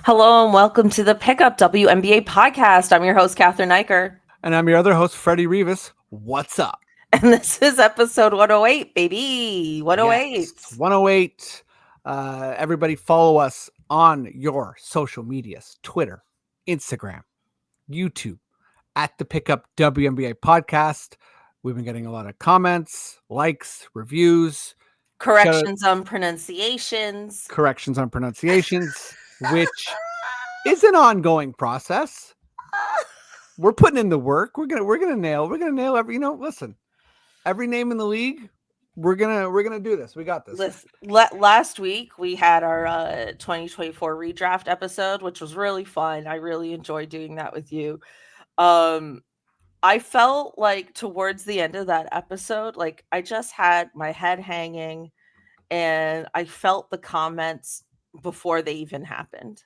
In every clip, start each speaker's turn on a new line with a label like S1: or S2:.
S1: Hello and welcome to the Pickup WNBA podcast. I'm your host, Cathryn Freddie.
S2: And I'm your other host, Freddie Rivas. What's up?
S1: And this is episode 108, baby. 108.
S2: Yes, 108. Everybody follow us on your social medias, Twitter, Instagram, YouTube, at the Pickup WNBA podcast. We've been getting a lot of comments, likes, reviews,
S1: Corrections on pronunciations.
S2: which is an ongoing process. We're putting in the work. We're gonna nail every. Listen, every name in the league. We're gonna do this. We got this.
S1: Last week we had our 2024 redraft episode, which was really fun. I really enjoyed doing that with you. I felt like towards the end of that episode, like I just had my head hanging, and I felt the comments before they even happened.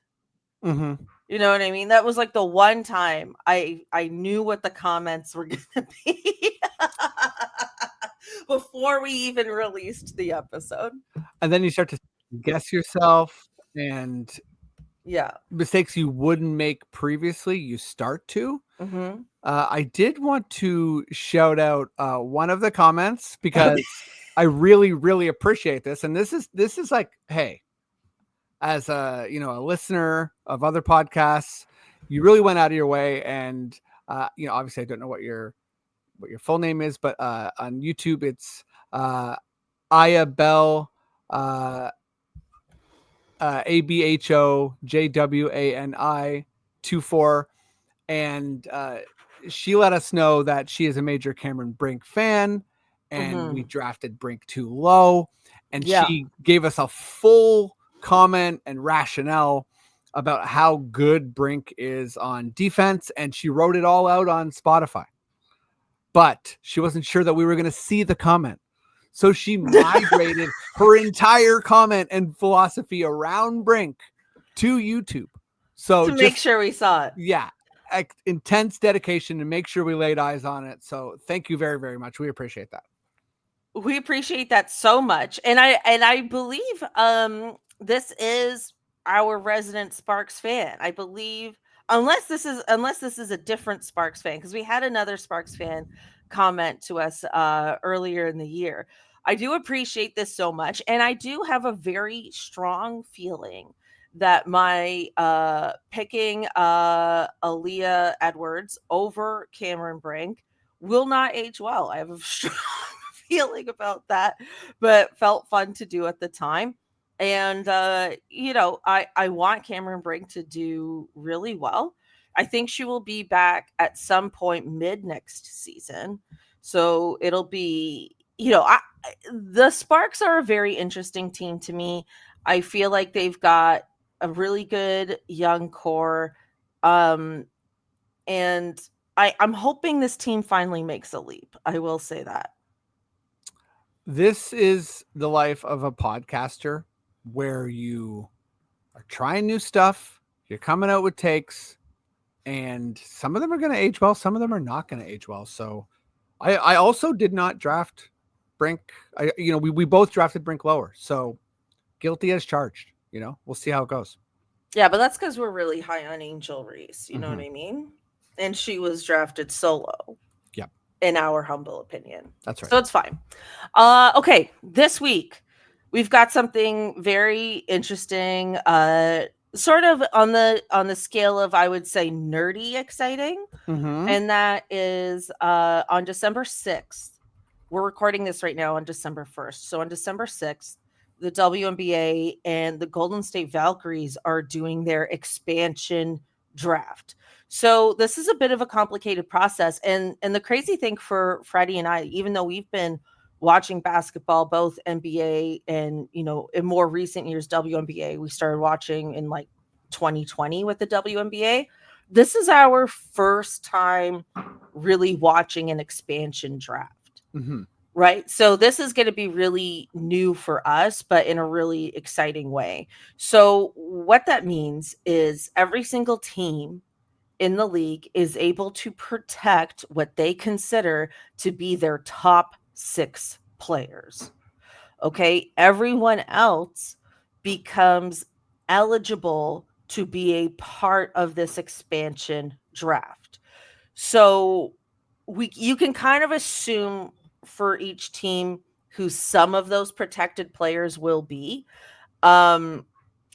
S2: Mm-hmm.
S1: You know what I mean? That was like the one time I knew what the comments were gonna be before we even released the episode.
S2: And then you start to guess yourself, and
S1: Yeah.
S2: mistakes you wouldn't make previously, you start to.
S1: Mm-hmm.
S2: I did want to shout out one of the comments because I really, really appreciate this. And this is like, hey, as a listener of other podcasts, you really went out of your way, and obviously I don't know what your full name is, but on YouTube it's Aya Bell, ABHOJWANI 24, and she let us know that she is a major Cameron Brink fan, and we drafted Brink too low, and she gave us a full comment and rationale about how good Brink is on defense, and she wrote it all out on Spotify. But she wasn't sure that we were going to see the comment. So she migrated her entire comment and philosophy around Brink to YouTube. So
S1: to make sure we saw it.
S2: Yeah. Intense dedication to make sure we laid eyes on it. So thank you very, very much. We appreciate that.
S1: We appreciate that so much. And I believe this is our resident Sparks fan. I believe unless this is a different Sparks fan, because we had another Sparks fan comment to us earlier in the year. I do appreciate this so much, and I do have a very strong feeling that my picking Aaliyah Edwards over Cameron Brink will not age well. I have a strong feeling about that, but felt fun to do at the time. And I want Cameron Brink to do really well. I think she will be back at some point mid next season. So it'll be, the Sparks are a very interesting team to me. I feel like they've got a really good young core. And I'm hoping this team finally makes a leap. I will say that.
S2: This is the life of a podcaster where you are trying new stuff, you're coming out with takes, and some of them are going to age well, some of them are not going to age well. So I also did not draft Brink. We both drafted Brink lower. So guilty as charged. We'll see how it goes.
S1: Yeah, but that's because we're really high on Angel Reese. You know what I mean? And she was drafted solo.
S2: Yep.
S1: In our humble opinion.
S2: That's right.
S1: So it's fine. Okay, this week we've got something very interesting. Sort of on the scale of, I would say, nerdy exciting. And that is on December 6th. We're recording this right now on December 1st. So on December 6th, the WNBA and the Golden State Valkyries are doing their expansion draft. So this is a bit of a complicated process. And the crazy thing for Freddie and I, even though we've been watching basketball, both NBA and, in more recent years, WNBA, we started watching in like 2020 with the WNBA. This is our first time really watching an expansion draft. Right. So this is going to be really new for us, but in a really exciting way. So what that means is every single team in the league is able to protect what they consider to be their top 6 players. Okay. Everyone else becomes eligible to be a part of this expansion draft. So you can kind of assume for each team who some of those protected players will be. Um,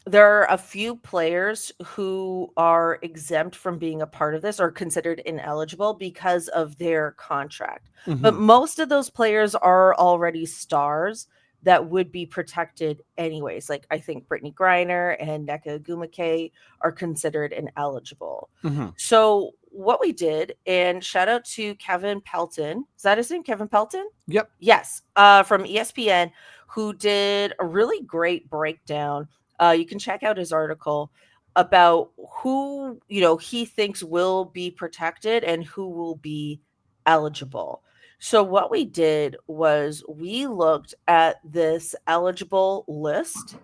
S1: there are a few players who are exempt from being a part of this or considered ineligible because of their contract. But most of those players are already stars that would be protected anyways. Like I think Brittany Griner and Nneka Ogwumike are considered ineligible. So what we did, and shout out to Kevin Pelton. Is that his name? Kevin Pelton?
S2: Yep.
S1: Yes. From ESPN, who did a really great breakdown. You can check out his article about who, he thinks will be protected and who will be eligible. So what we did was we looked at this eligible list,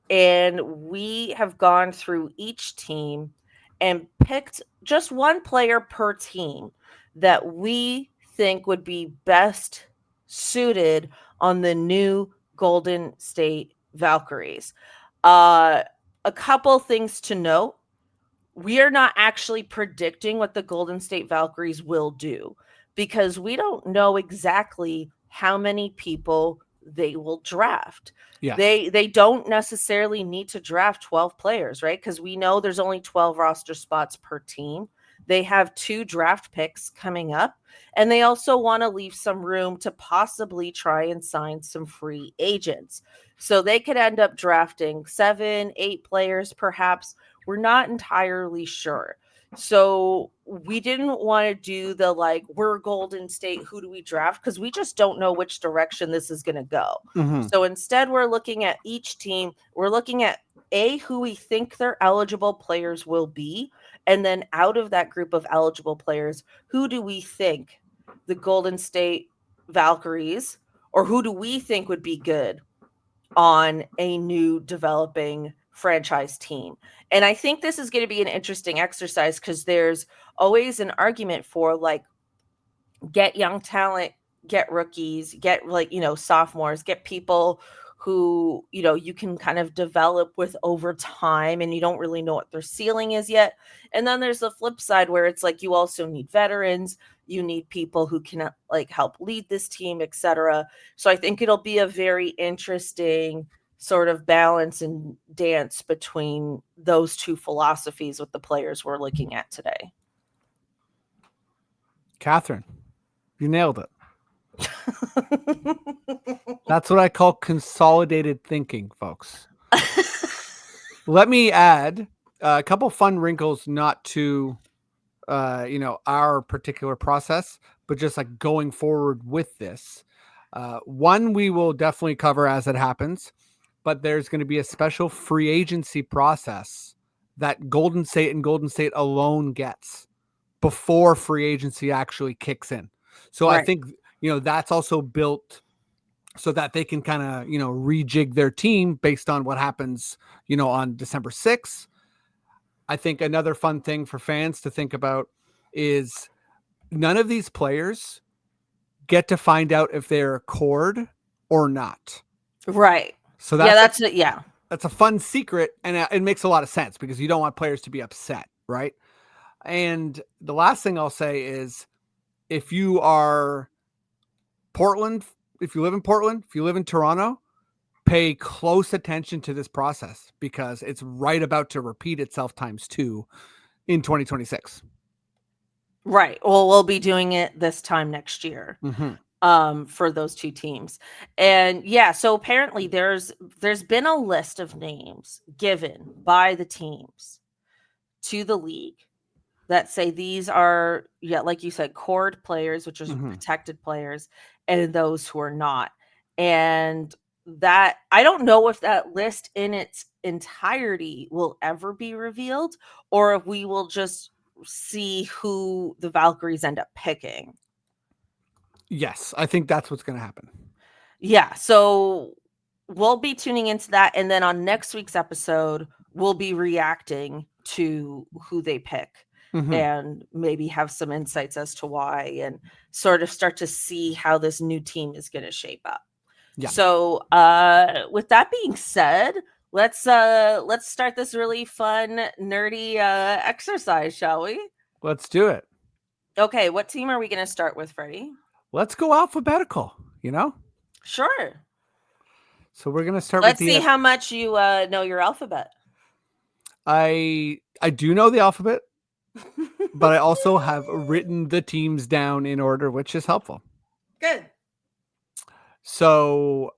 S1: and we have gone through each team and picked just one player per team that we think would be best suited on the new Golden State Valkyries. A couple things to note. We are not actually predicting what the Golden State Valkyries will do because we don't know exactly how many people they will draft.
S2: Yes.
S1: They don't necessarily need to draft 12 players, right? Because we know there's only 12 roster spots per team. They have 2 draft picks coming up, and they also want to leave some room to possibly try and sign some free agents. So they could end up drafting 7, 8 players perhaps. We're not entirely sure. So we didn't want to do the we're Golden State, who do we draft? Because we just don't know which direction this is going to go. So instead, we're looking at each team. We're looking at who we think their eligible players will be. And then out of that group of eligible players, who do we think the Golden State Valkyries, or who do we think would be good on a new developing franchise team? And I think this is going to be an interesting exercise because there's always an argument for get young talent, get rookies, get sophomores, get people who, you can kind of develop with over time and you don't really know what their ceiling is yet. And then there's the flip side where it's you also need veterans, you need people who can help lead this team, etc. So I think it'll be a very interesting sort of balance and dance between those two philosophies with the players we're looking at today.
S2: Cathryn, you nailed it. That's what I call consolidated thinking, folks. Let me add a couple fun wrinkles, not to, our particular process, but just going forward with this. One, we will definitely cover as it happens, but there's going to be a special free agency process that Golden State and Golden State alone gets before free agency actually kicks in. So right. I think, that's also built so that they can kind of, rejig their team based on what happens, on December 6th. I think another fun thing for fans to think about is none of these players get to find out if they're cord or not.
S1: Right.
S2: So
S1: that's
S2: a fun secret, and it makes a lot of sense because you don't want players to be upset, right? And the last thing I'll say is if you are Portland, if you live in Portland, if you live in Toronto, pay close attention to this process because it's right about to repeat itself times 2 in 2026.
S1: Right. Well, we'll be doing it this time next year. For those 2 teams. And so apparently there's been a list of names given by the teams to the league that say these are, like you said, cord players, which is protected players, and those who are not. And that, I don't know if that list in its entirety will ever be revealed, or if we will just see who the Valkyries end up picking.
S2: Yes, I think that's what's going to happen.
S1: Yeah, so we'll be tuning into that. And then on next week's episode, we'll be reacting to who they pick and maybe have some insights as to why and sort of start to see how this new team is going to shape up. Yeah. So with that being said, let's start this really fun, nerdy exercise, shall we?
S2: Let's do it.
S1: Okay, what team are we going to start with, Freddie?
S2: Let's go alphabetical, you know?
S1: Sure.
S2: So we're going to start
S1: Let's
S2: with
S1: see how much you know your alphabet.
S2: I do know the alphabet, but I also have written the teams down in order, which is helpful.
S1: Good.
S2: So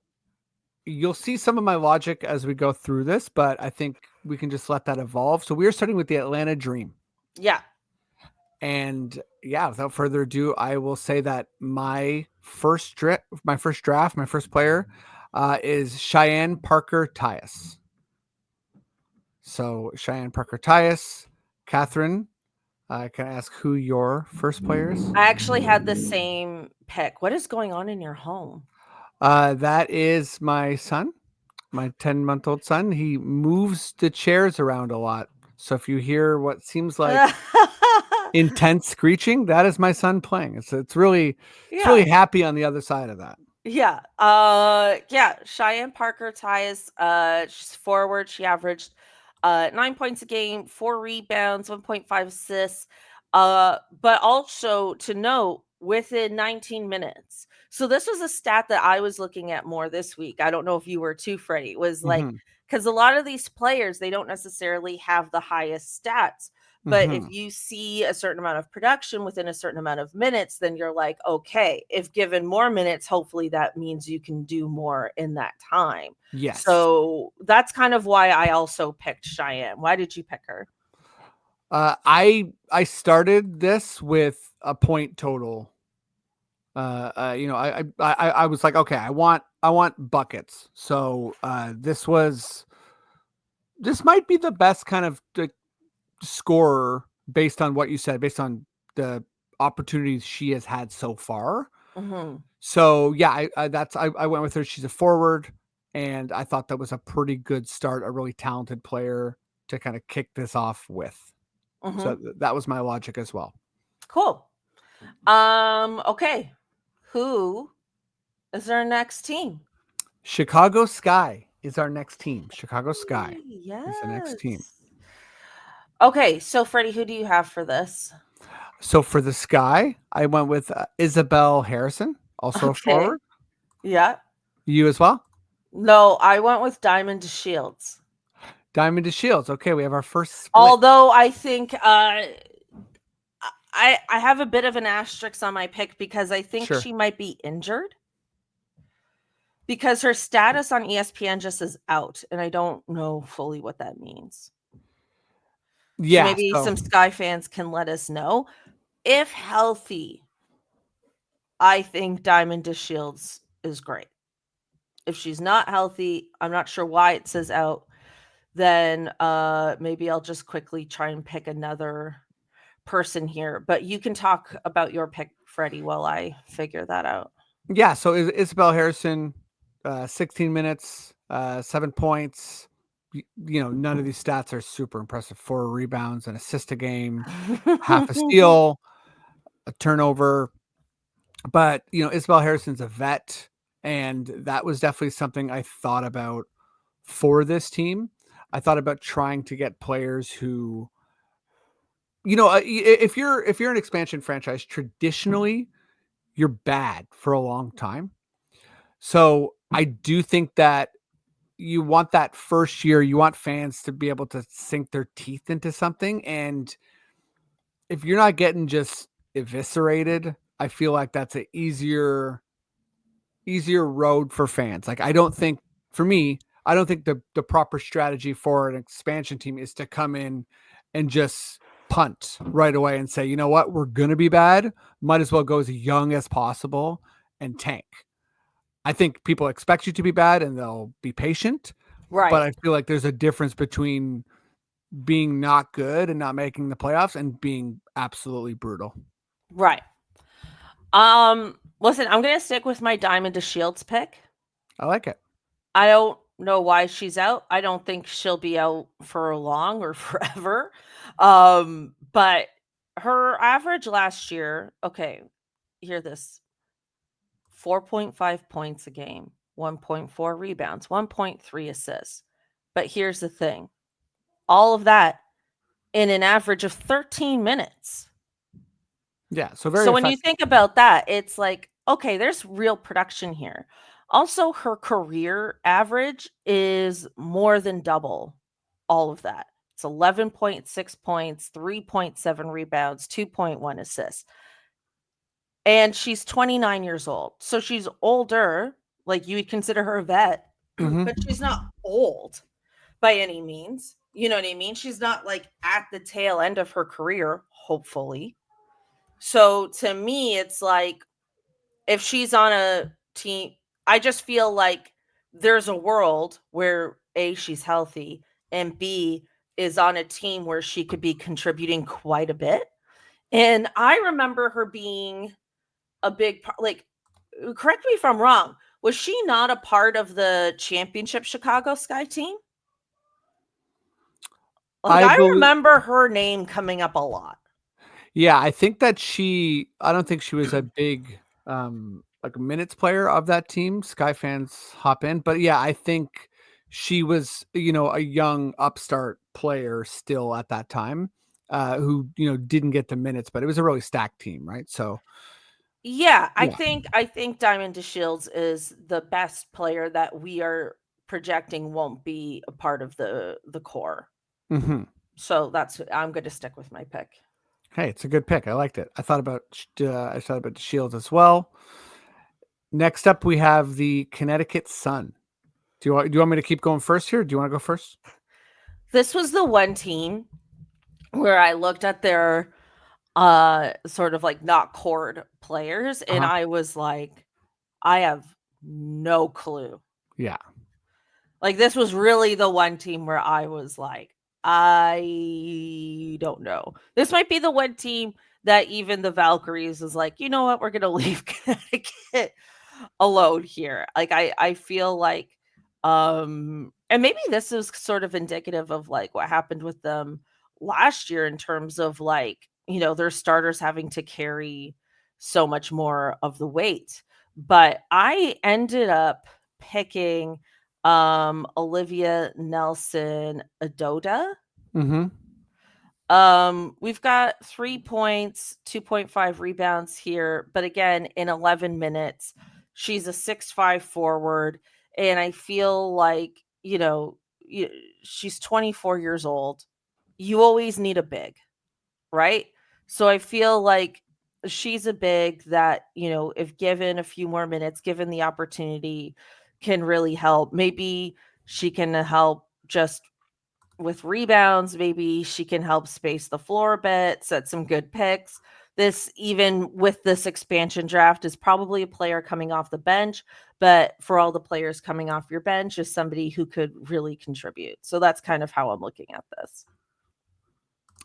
S2: you'll see some of my logic as we go through this, but I think we can just let that evolve. So we are starting with the Atlanta Dream.
S1: Yeah.
S2: And yeah, without further ado, I will say that my first draft, my first player is Cheyenne Parker Tyus. So Cheyenne Parker Tyus, Cathryn, can I ask who your first player is?
S1: I actually had the same pick. What is going on in your home?
S2: That is my son, my 10-month-old son. He moves the chairs around a lot. So if you hear what seems like intense screeching, that is my son playing. It's really happy on the other side of that.
S1: Yeah. Cheyenne Parker Tyus, she's forward. She averaged 9 points a game, 4 rebounds, 1.5 assists. But also to note, within 19 minutes. So this was a stat that I was looking at more this week. I don't know if you were too, Freddie. Was like, because a lot of these players, they don't necessarily have the highest stats. But if you see a certain amount of production within a certain amount of minutes, then you're like, okay, if given more minutes, hopefully that means you can do more in that time.
S2: Yes.
S1: So that's kind of why I also picked Cheyenne. Why did you pick her?
S2: I started this with a point total. I was like, okay, I want buckets. So this might be the best kind of scorer based on what you said, based on the opportunities she has had so far. So yeah, I went with her. She's a forward, and I thought that was a pretty good start, a really talented player to kind of kick this off with. So that was my logic as well.
S1: Cool. Okay. Who is our next team?
S2: Chicago Sky is our next team. Chicago Sky is the next team.
S1: Okay, so Freddie, who do you have for this?
S2: So for the Sky, I went with Isabel Harrison, also a forward.
S1: Yeah.
S2: You as well?
S1: No, I went with Diamond to Shields.
S2: Diamond to Shields. Okay, we have our first split.
S1: Although I think I have a bit of an asterisk on my pick because I think she might be injured. Because her status on ESPN just is out, and I don't know fully what that means.
S2: Yeah.
S1: So maybe some Sky fans can let us know. If healthy, I think Diamond to Shields is great. If she's not healthy, I'm not sure why it says out, then maybe I'll just quickly try and pick another person here. But you can talk about your pick, Freddie, while I figure that out.
S2: Yeah, so Isabel Harrison, 16 minutes, 7 points. You know, none of these stats are super impressive. 4 rebounds, an assist a game, half a steal, a turnover. But, you know, Isabel Harrison's a vet, and that was definitely something I thought about for this team. I thought about trying to get players who, you know, if you're an expansion franchise, traditionally you're bad for a long time. So I do think that you want that first year, you want fans to be able to sink their teeth into something. And if you're not getting just eviscerated, I feel like that's an easier road for fans. Like, I don't think the proper strategy for an expansion team is to come in and just punt right away and say, you know what, we're going to be bad. Might as well go as young as possible and tank. I think people expect you to be bad and they'll be patient.
S1: Right.
S2: But I feel like there's a difference between being not good and not making the playoffs and being absolutely brutal.
S1: Right. Listen, I'm going to stick with my Diamond to Shields pick.
S2: I like it.
S1: I don't know why she's out. I don't think she'll be out for long or forever. But her average last year, okay, hear this. 4.5 points a game, 1.4 rebounds, 1.3 assists. But here's the thing, all of that in an average of 13 minutes.
S2: Yeah, so very
S1: So when you
S2: effective.
S1: think about that, it's like, okay, there's real production here. Also, her career average is more than double all of that. It's 11.6 points, 3.7 rebounds, 2.1 assists. And she's 29 years old. So she's older, like you would consider her a vet,
S2: Mhm.
S1: but she's not old by any means. You know what I mean? She's not like at the tail end of her career, hopefully. So to me, it's like if she's on a team, I just feel like there's a world where A, she's healthy, and B, is on a team where she could be contributing quite a bit. And I remember her being a big part, like, correct me if I'm wrong. Was she not a part of the championship Chicago Sky team? Like,
S2: I
S1: I
S2: believe.
S1: remember her name coming up a lot.
S2: Yeah, I think that I don't think she was a big, like, minutes player of that team. Sky fans hop in, but yeah, I think she was, a young upstart player still at that time, who, didn't get the minutes, but it was a really stacked team, right? So,
S1: Yeah, I
S2: yeah.
S1: think I think Diamond DeShields is the best player that we are projecting won't be a part of the core.
S2: Mhm.
S1: So that's I'm going to stick with my pick.
S2: Hey, it's a good pick. I liked it. I thought about the Shields as well. Next up, we have the Connecticut Sun. Do you want me to keep going first here? Do you want to go first?
S1: This was the one team where I looked at their sort of like not cord players and
S2: Uh-huh.
S1: I was like, I have no clue.
S2: Yeah.
S1: Like this was really the one team where I was like, I don't know. This might be the one team that even the Valkyries is like, you know what, we're gonna leave Connecticut alone here. Like I feel like and maybe this is sort of indicative of like what happened with them last year in terms of like, their starters having to carry so much more of the weight. But I ended up picking Olivia Nelson Adoda.
S2: Mhm.
S1: We've got 3 points, 2.5 rebounds here, but again, in 11 minutes, she's a 6'5 forward, and I feel like, y she's 24 years old. You always need a big, right? So I feel like she's a big that, if given a few more minutes, given the opportunity, can really help. Maybe she can help just with rebounds. Maybe she can help space the floor a bit, set some good picks. This, even with this expansion draft, is probably a player coming off the bench, but for all the players coming off your bench is somebody who could really contribute. So that's kind of how I'm looking at this.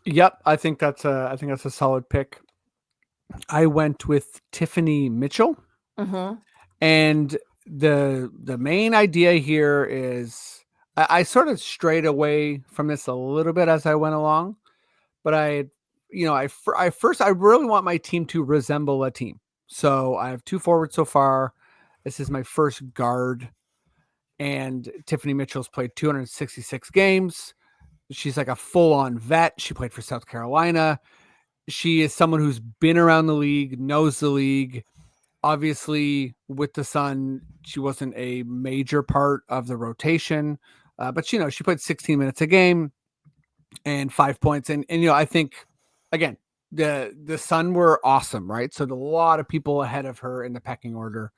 S2: Yep, I think that's a solid pick. I went with Tiffany Mitchell,
S1: Mm-hmm.
S2: and the main idea here is I sort of strayed away from this a little bit as I went along, but I really want my team to resemble a team. So I have two forwards so far. This is my first guard, and Tiffany Mitchell's played 266 games. She's like a full on vet. She played for South Carolina. She is someone who's been around the league, knows the league. Obviously, with the Sun, she wasn't a major part of the rotation, but she played 16 minutes a game and 5 points. And I think, again, the Sun were awesome, right? So a lot of people ahead of her in the pecking order,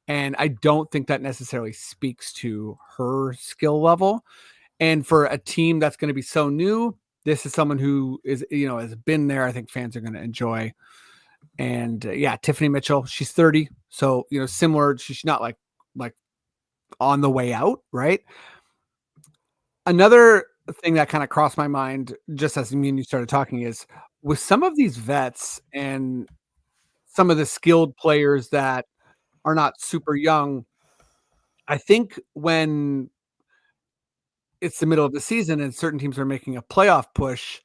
S2: and I don't think that necessarily speaks to her skill level. And for a team that's going to be so new, this is someone who has been there. I think fans are going to enjoy. And yeah, Tiffany Mitchell, she's 30, so similar. She's not like on the way out, right? Another thing that kind of crossed my mind just as me and you started talking is with some of these vets and some of the skilled players that are not super young. I think when it's the middle of the season and certain teams are making a playoff push,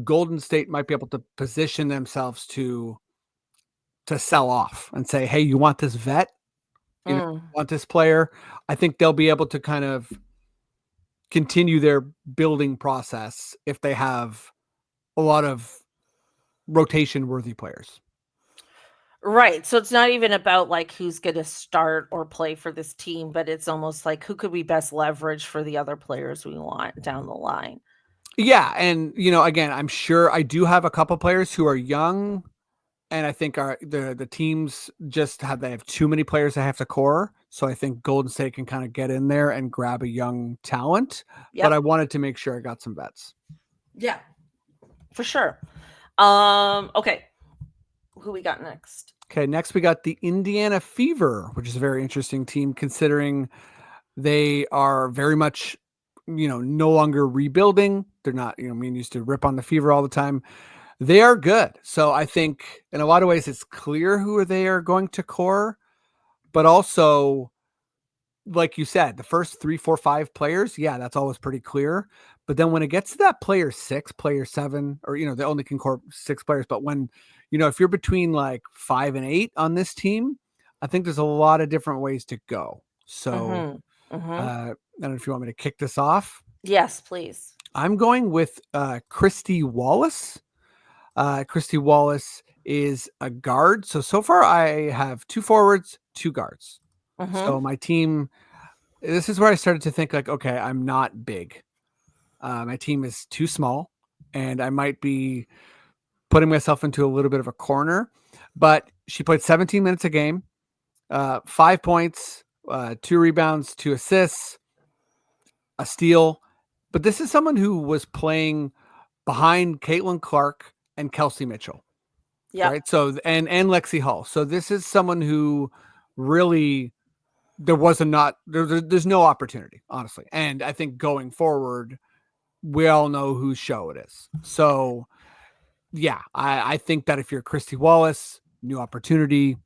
S2: Golden State might be able to position themselves to sell off and say, "Hey, you want this vet?
S1: Mm.
S2: Want this player?" I think they'll be able to kind of continue their building process if they have a lot of rotation worthy players.
S1: Right. So it's not even about like who's going to start or play for this team, but it's almost like who could we best leverage for the other players we want down the line.
S2: Yeah, and again, I'm sure I do have a couple players who are young, and I think the teams they have too many players that have to core. So I think Golden State can kind of get in there and grab a young talent.
S1: Yep.
S2: But I wanted to make sure I got some vets.
S1: Yeah, for sure. Okay. Who we got next?
S2: Okay, next we got the Indiana Fever, which is a very interesting team considering they are very much, no longer rebuilding. They're not, me used to rip on the Fever all the time. They are good. So I think in a lot of ways it's clear who they are going to core, but also, like you said, the first 3, 4, 5 players, yeah, that's always pretty clear. But then when it gets to that player 6, player 7, or, they only can core 6 players. But when, if you're between like 5 and 8 on this team, I think there's a lot of different ways to go. So I don't know if you want me to kick this off.
S1: Yes, please.
S2: I'm going with Christy Wallace. Christy Wallace is a guard. So far I have 2 forwards, 2 guards. So my team, this is where I started to think like, okay, I'm not big. My team is too small and I might be putting myself into a little bit of a corner, but she played 17 minutes a game, 5 points, 2 rebounds, 2 assists, a steal. But this is someone who was playing behind Caitlin Clark and Kelsey Mitchell.
S1: Yeah.
S2: Right. So, and Lexi Hall. So this is someone who really, there's no opportunity, honestly. And I think going forward, we all know whose show it is. So yeah, I think that if you're Christy Wallace, new opportunity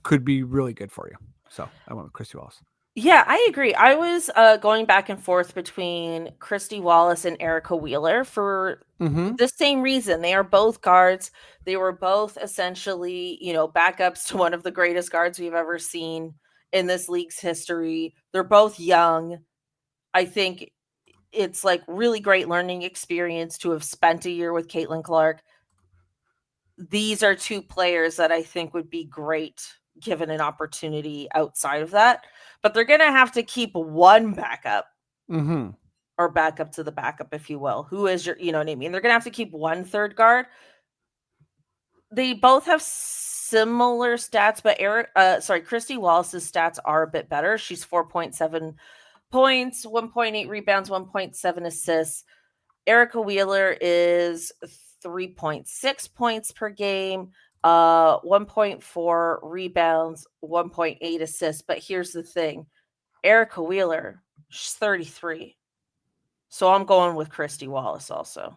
S2: could be really good for you. So I went with Christy Wallace.
S1: Yeah, I agree. I was going back and forth between Christy Wallace and Erica Wheeler for the same reason. They are both guards. They were both essentially, backups to one of the greatest guards we've ever seen in this league's history. They're both young. I think it's like really great learning experience to have spent a year with Caitlin Clark. These are 2 players that I think would be great given an opportunity outside of that. But they're going to have to keep one backup or backup to the backup, if you will. Who is your, you know what I mean? They're going to have to keep one third guard. They both have similar stats, but Christy Wallace's stats are a bit better. She's 4.7 points, 1.8 rebounds, 1.7 assists. Erica Wheeler is 3.6 points per game, 1.4 rebounds, 1.8 assists. But here's the thing. Erica Wheeler, she's 33. So I'm going with Christy Wallace also.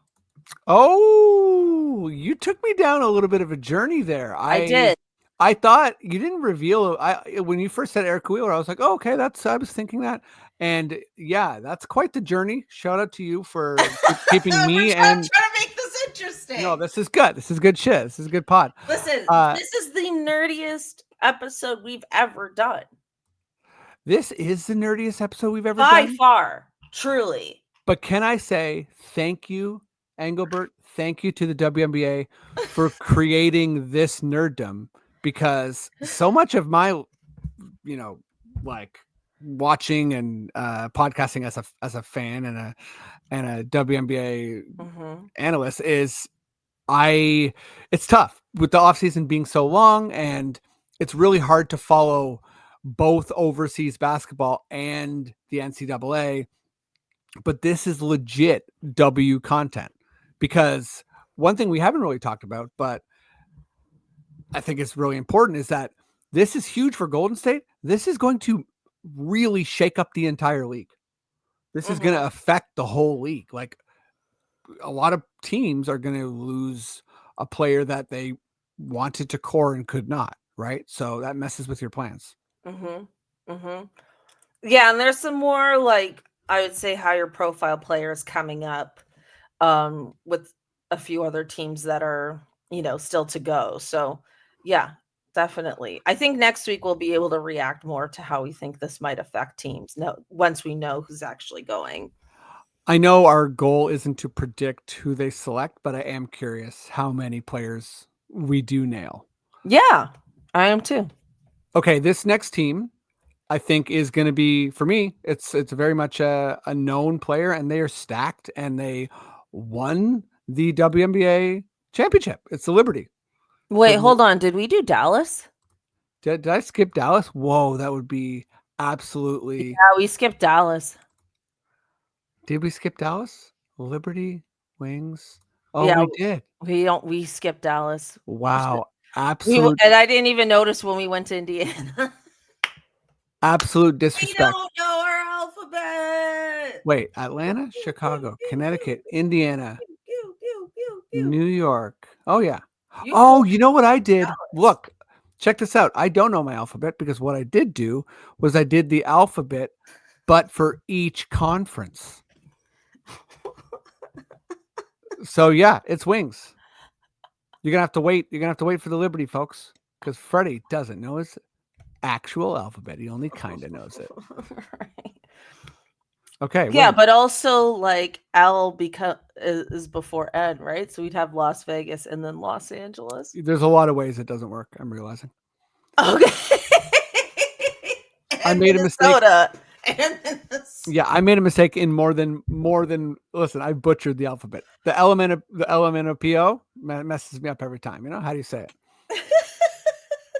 S2: Oh, you took me down a little bit of a journey there.
S1: I did.
S2: I thought you didn't reveal. When you first said Erica Wheeler, I was like, oh, okay, I was thinking that. And yeah, that's quite the journey. Shout out to you for keeping me
S1: trying to make this interesting.
S2: No, this is good. This is good shit. This is a good pod.
S1: Listen, this is the nerdiest episode we've ever done.
S2: This is the nerdiest episode we've ever
S1: done.
S2: By
S1: far, truly.
S2: But can I say thank you, Engelbert? Thank you to the WNBA for creating this nerddom, because so much of my, like watching and podcasting as a fan and a WNBA analyst is it's tough with the offseason being so long, and it's really hard to follow both overseas basketball and the NCAA. But this is legit W content, because one thing we haven't really talked about, but I think it's really important, is that this is huge for Golden State. This is going to really shake up the entire league. This is going to affect the whole league. Like, a lot of teams are going to lose a player that they wanted to core and could not, right? So that messes with your plans.
S1: Yeah, and there's some more, like, I would say higher profile players coming up with a few other teams that are, still to go. So yeah, Definitely. I think next week we'll be able to react more to how we think this might affect teams. No, once we know who's actually going.
S2: I know our goal isn't to predict who they select, but I am curious how many players we do nail.
S1: Yeah, I am too.
S2: Okay, this next team I think is going to be, for me, it's very much a known player, and they are stacked, and they won the WNBA championship. It's the Liberty.
S1: Wait,
S2: So
S1: hold on. Did we do Dallas?
S2: did I skip Dallas? Whoa, that would be absolutely.
S1: Yeah, we skipped Dallas.
S2: Did we skip Dallas? Liberty Wings. Oh,
S1: Yeah,
S2: we did.
S1: we skipped Dallas.
S2: Wow,
S1: We
S2: absolute
S1: and I didn't even notice when we went to Indiana.
S2: absolute
S1: We
S2: disrespect.
S1: don't know our alphabet.
S2: Wait, Atlanta, Chicago, Connecticut, Indiana,
S1: Pew, pew, pew, pew.
S2: New York. Oh yeah.
S1: You
S2: Oh,
S1: told
S2: you know what I did?
S1: Dallas.
S2: Look, check this out. I don't know my alphabet because what I did do was I did the alphabet, but for each conference. So yeah, it's Wings. You're gonna have to wait. You're gonna have to wait for the Liberty, folks, because Freddie doesn't know his actual alphabet. He only kind of knows it.
S1: Right.
S2: Okay.
S1: Yeah,
S2: Wings.
S1: but also like L is before N, right? So we'd have Las Vegas and then Los Angeles.
S2: There's a lot of ways it doesn't work. I'm realizing.
S1: Okay.
S2: I made a mistake.
S1: Minnesota. And Minnesota.
S2: Yeah, I made a mistake in more than. Listen, I butchered the alphabet. The element of PO messes me up every time. You know, how do you say it?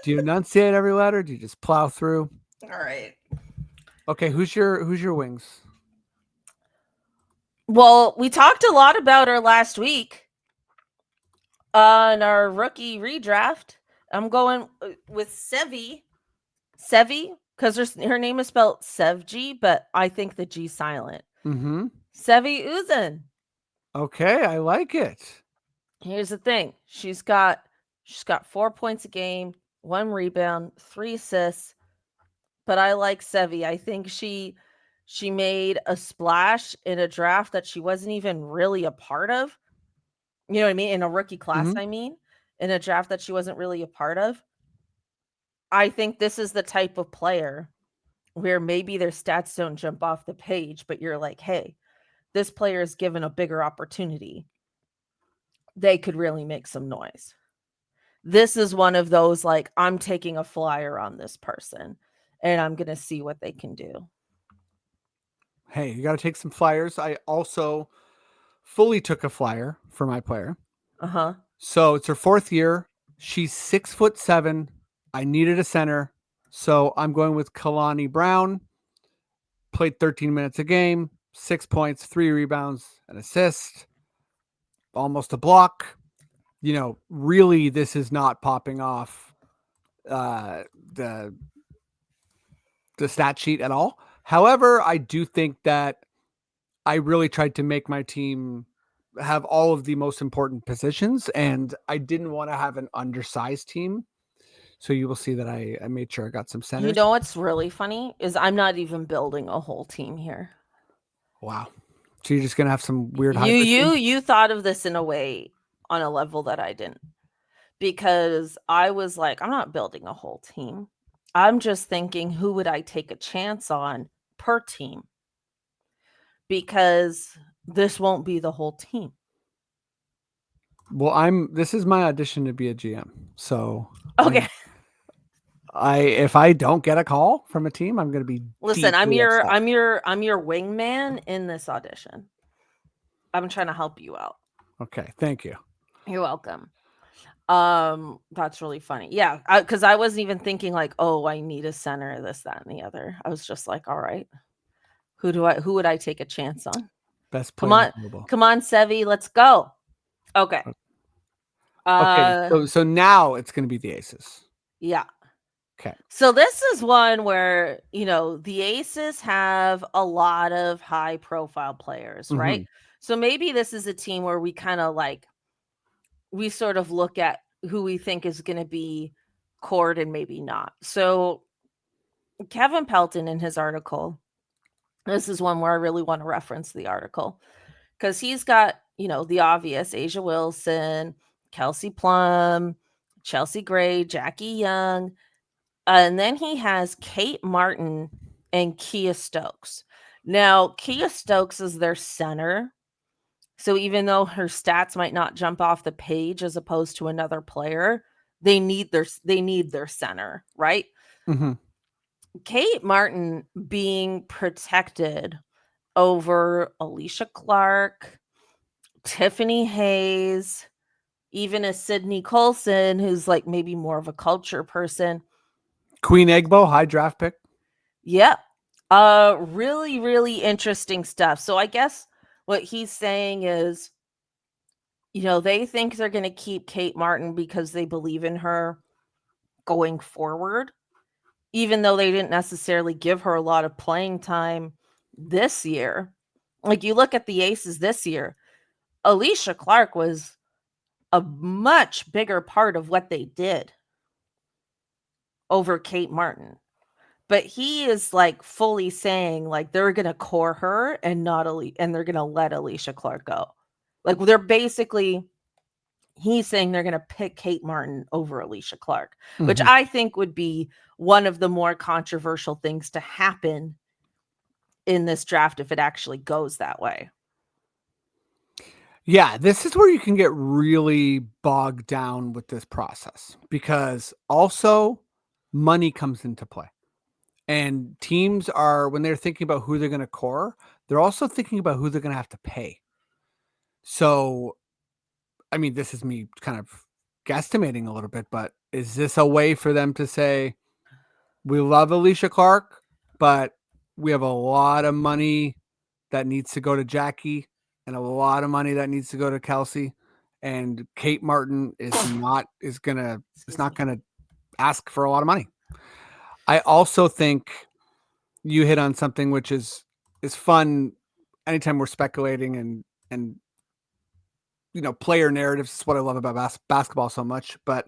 S2: Do you enunciate every letter? Do you just plow through?
S1: All right.
S2: Okay, who's your Wings?
S1: Well, we talked a lot about her last week on our rookie redraft. I'm going with Sevi, because her name is spelled Sevgi, but I think the G silent.
S2: Mm-hmm.
S1: Sevi Uzan.
S2: Okay, I like it.
S1: Here's the thing: she's got 4 points a game, 1 rebound, 3 assists. But I like Sevi. I think she made a splash in a draft that she wasn't even really a part of. You know what I mean? In a rookie class,
S2: Mhm.
S1: I mean, in a draft that she wasn't really a part of. I think this is the type of player where maybe their stats don't jump off the page, but you're like, hey, this player is given a bigger opportunity. They could really make some noise. This is one of those, like, I'm taking a flyer on this person and I'm going to see what they can do.
S2: Hey, you got to take some flyers. I also fully took a flyer for my player.
S1: Uh-huh.
S2: So it's her 4th year. She's 6'7". I needed a center, so I'm going with Kalani Brown. Played 13 minutes a game, 6 points, 3 rebounds, an assist, almost a block. You know, really, this is not popping off the stat sheet at all. However, I do think that I really tried to make my team have all of the most important positions, and I didn't want to have an undersized team. So you will see that I made sure I got some centers.
S1: You know what's really funny is I'm not even building a whole team here.
S2: Wow. So you're just gonna have some weird hybrid team?
S1: You thought of this in a way on a level that I didn't. Because I was like, I'm not building a whole team. I'm just thinking, who would I take a chance on per team? Because this won't be the whole team.
S2: Well, this is my audition to be a GM. So
S1: Okay.
S2: if I don't get a call from a team, I'm gonna be
S1: Listen, I'm
S2: deeply upset.
S1: I'm your wingman in this audition. I'm trying to help you out.
S2: Okay, thank you.
S1: You're welcome. That's really funny. Yeah, because I wasn't even thinking like, oh, I need a center, this, that, and the other. I was just like, all right, who would I take a chance on?
S2: Best
S1: Come
S2: player
S1: on, come on, Sevi, let's go. Okay.
S2: Okay, so now it's gonna be the Aces.
S1: Yeah.
S2: Okay.
S1: So this is one where, the Aces have a lot of high profile players, right?
S2: Mhm.
S1: So maybe this is a team where we kind of like, we sort of look at who we think is going to be cored and maybe not. So Kevin Pelton in his article, this is one where I really want to reference the article because he's got, the obvious Asia Wilson, Kelsey Plum, Chelsea Gray, Jackie Young, and then he has Kate Martin and Kia Stokes. Now, Kia Stokes is their center. So even though her stats might not jump off the page as opposed to another player, they need their center, right?
S2: Mm-hmm.
S1: Kate Martin being protected over Alicia Clark, Tiffany Hayes, even a Sydney Colson, who's like maybe more of a culture person.
S2: Queen Egbo, high draft pick.
S1: Yeah. Really, really interesting stuff. So I guess what he's saying is, they think they're going to keep Kate Martin because they believe in her going forward, even though they didn't necessarily give her a lot of playing time this year. Like you look at the Aces this year, Alicia Clark was a much bigger part of what they did over Kate Martin. But he is like fully saying like they're gonna core her and not and they're gonna let Alicia Clark go. Like they're basically he's saying they're gonna pick Kate Martin over Alicia Clark, which
S2: Mm-hmm.
S1: I think would be one of the more controversial things to happen in this draft if it actually goes that way.
S2: Yeah, this is where you can get really bogged down with this process because also money comes into play. And teams are, when they're thinking about who they're going to core, they're also thinking about who they're going to have to pay. So, I mean, this is me kind of guesstimating a little bit, but is this a way for them to say, we love Alicia Clark, but we have a lot of money that needs to go to Jackie and a lot of money that needs to go to Kelsey, and Kate Martin is not gonna ask for a lot of money. I also think you hit on something which is fun anytime we're speculating and player narratives is what I love about basketball so much. But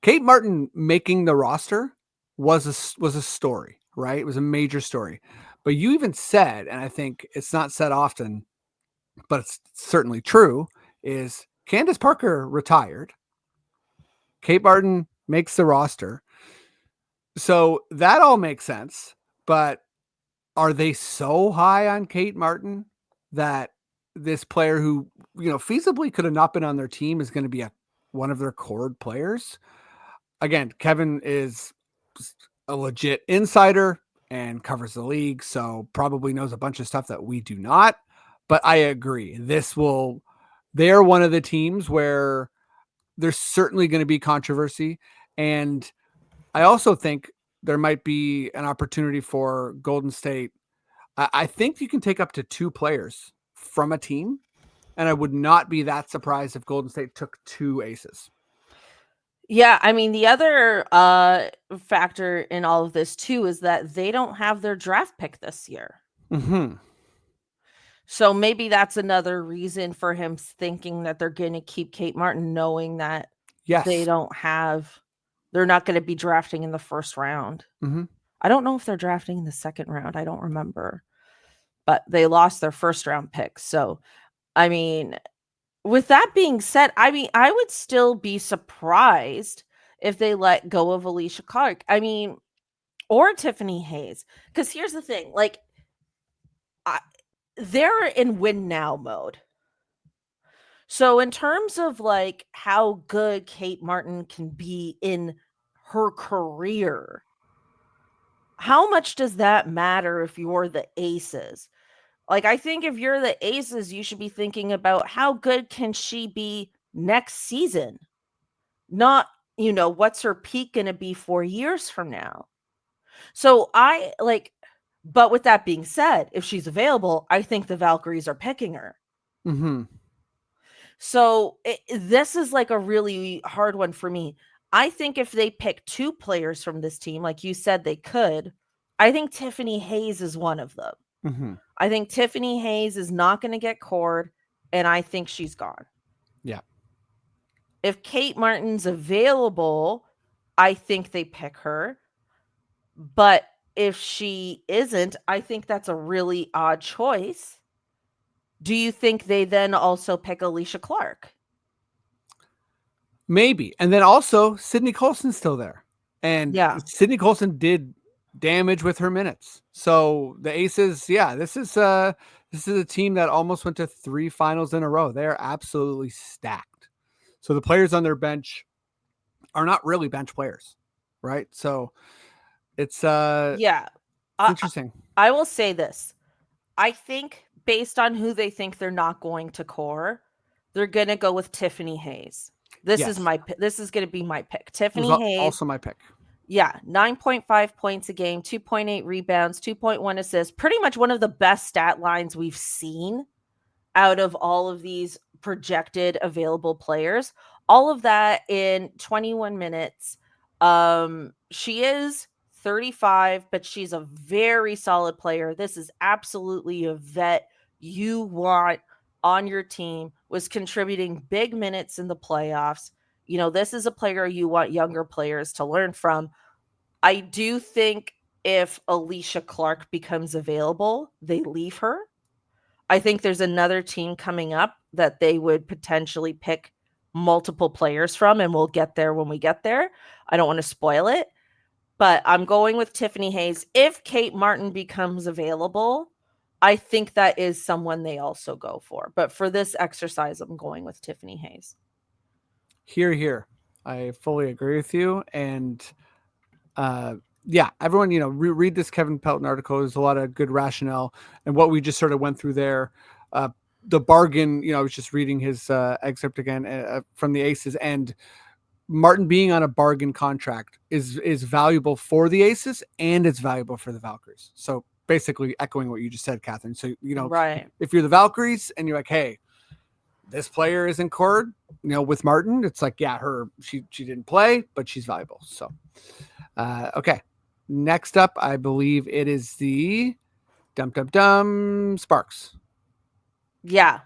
S2: Kate Martin making the roster was a story, right? It was a major story. But you even said, and I think it's not said often, but it's certainly true, is Candace Parker retired. Kate Martin makes the roster. So that all makes sense. But are they so high on Kate Martin that this player who, feasibly could have not been on their team is going to be one of their core players? Again, Kevin is a legit insider and covers the league, so probably knows a bunch of stuff that we do not. But I agree. They're one of the teams where there's certainly going to be controversy. And I also think there might be an opportunity for Golden State. I think you can take up to 2 players from a team. And I would not be that surprised if Golden State took 2 aces.
S1: Yeah, I mean the other factor in all of this too is that they don't have their draft pick this year.
S2: Mm-hmm.
S1: So maybe that's another reason for him thinking that they're going to keep Kate Martin, knowing that
S2: Yes.
S1: they're not going to be drafting in the first round.
S2: Mm-hmm.
S1: I don't know if they're drafting in the second round. I don't remember, but they lost their first round pick. So, I mean, with that being said, I mean, I would still be surprised if they let go of Alicia Clark. I mean, or Tiffany Hayes. Because here's the thing, like, they're in win now mode. So in terms of like how good Kate Martin can be in her career, how much does that matter if you're the Aces? Like I think if you're the Aces, you should be thinking about how good can she be next season? Not, what's her peak going to be 4 years from now? So but with that being said, if she's available, I think the Valkyries are picking her.
S2: Mm-hmm.
S1: So this is like a really hard one for me. I think if they pick 2 players from this team, like you said they could, I think Tiffany Hayes is one of them.
S2: Mm-hmm.
S1: I think Tiffany Hayes is not going to get cored, and I think she's gone.
S2: Yeah.
S1: If Kate Martin's available, I think they pick her. But if she isn't, I think that's a really odd choice. Do you think they then also pick Alicia Clark?
S2: Maybe. And then also Sydney Colson's still there. And
S1: Yeah.
S2: Sydney Colson did damage with her minutes. So the Aces, this is a team that almost went to 3 finals in a row. They're absolutely stacked. So the players on their bench are not really bench players, right? So it's interesting.
S1: I will say this. I think based on who they think they're not going to core, they're going to go with Tiffany Hayes. This is going to be my pick. Tiffany Hayes.
S2: Also my pick.
S1: Yeah, 9.5 points a game, 2.8 rebounds, 2.1 assists. Pretty much one of the best stat lines we've seen out of all of these projected available players. All of that in 21 minutes. She is 35, but she's a very solid player. This is absolutely a vet you want on your team, was contributing big minutes in the playoffs. This is a player you want younger players to learn from. I do think if Alicia Clark becomes available, they leave her. I think there's another team coming up that they would potentially pick multiple players from, and we'll get there when we get there. I don't want to spoil it, but I'm going with Tiffany Hayes. If Kate Martin becomes available, I think that is someone they also go for. But for this exercise, I'm going with Tiffany Hayes.
S2: Here. I fully agree with you. And everyone, read this Kevin Pelton article. There's a lot of good rationale. And what we just sort of went through there, the bargain, I was just reading his excerpt again from the Aces, and Martin being on a bargain contract is valuable for the Aces, and it's valuable for the Valkyries. So basically echoing what you just said, Cathryn. So,
S1: right.
S2: If you're the Valkyries and you're like, hey, this player is in cord, with Martin, it's like, she didn't play, but she's valuable. So, okay. Next up, I believe it is the Sparks.
S1: Yeah.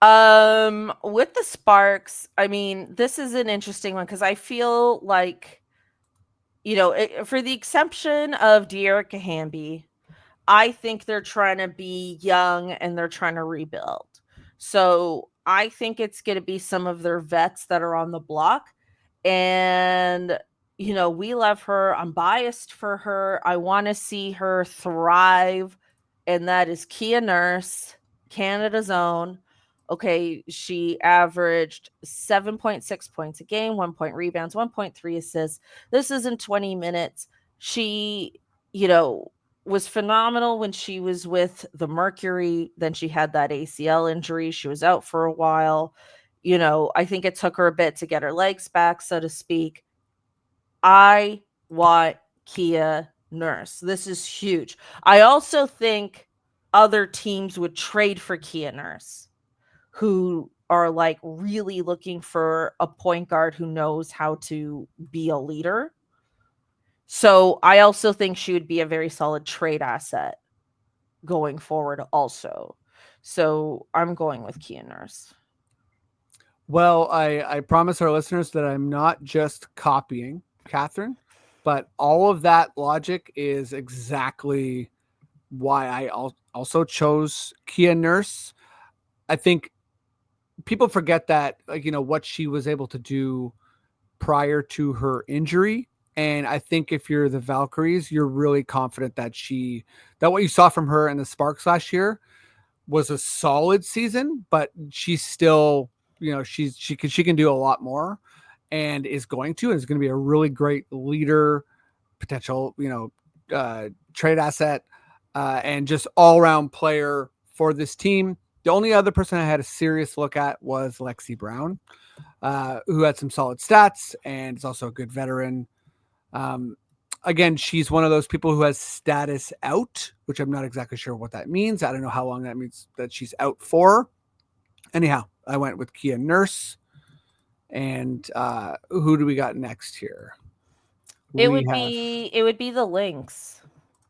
S1: With the Sparks, I mean, this is an interesting one because I feel like, for the exception of De'Erica Hamby, I think they're trying to be young and they're trying to rebuild. So I think it's going to be some of their vets that are on the block. And, we love her. I'm biased for her. I want to see her thrive. And that is Kia Nurse, Canada's own. Okay, she averaged 7.6 points a game, 1 point rebounds, 1.3 assists. This is in 20 minutes. She, was phenomenal when she was with the Mercury. Then she had that ACL injury. She was out for a while. I think it took her a bit to get her legs back, so to speak. I want Kia Nurse. This is huge. I also think other teams would trade for Kia Nurse, who are like really looking for a point guard who knows how to be a leader. So I also think she would be a very solid trade asset going forward also. So I'm going with Kia Nurse.
S2: Well, I promise our listeners that I'm not just copying Cathryn, but all of that logic is exactly why I also chose Kia Nurse. I think people forget that, what she was able to do prior to her injury. And I think if you're the Valkyries, you're really confident that what you saw from her in the Sparks last year was a solid season, but she's still, she can do a lot more, and is going to be a really great leader, potential, trade asset, and just all around player for this team. The only other person I had a serious look at was Lexi Brown, who had some solid stats and is also a good veteran. Again, she's one of those people who has status out, which I'm not exactly sure what that means. I don't know how long that means that she's out for. Anyhow, I went with Kia Nurse. And who do we got next here?
S1: It would be the Lynx.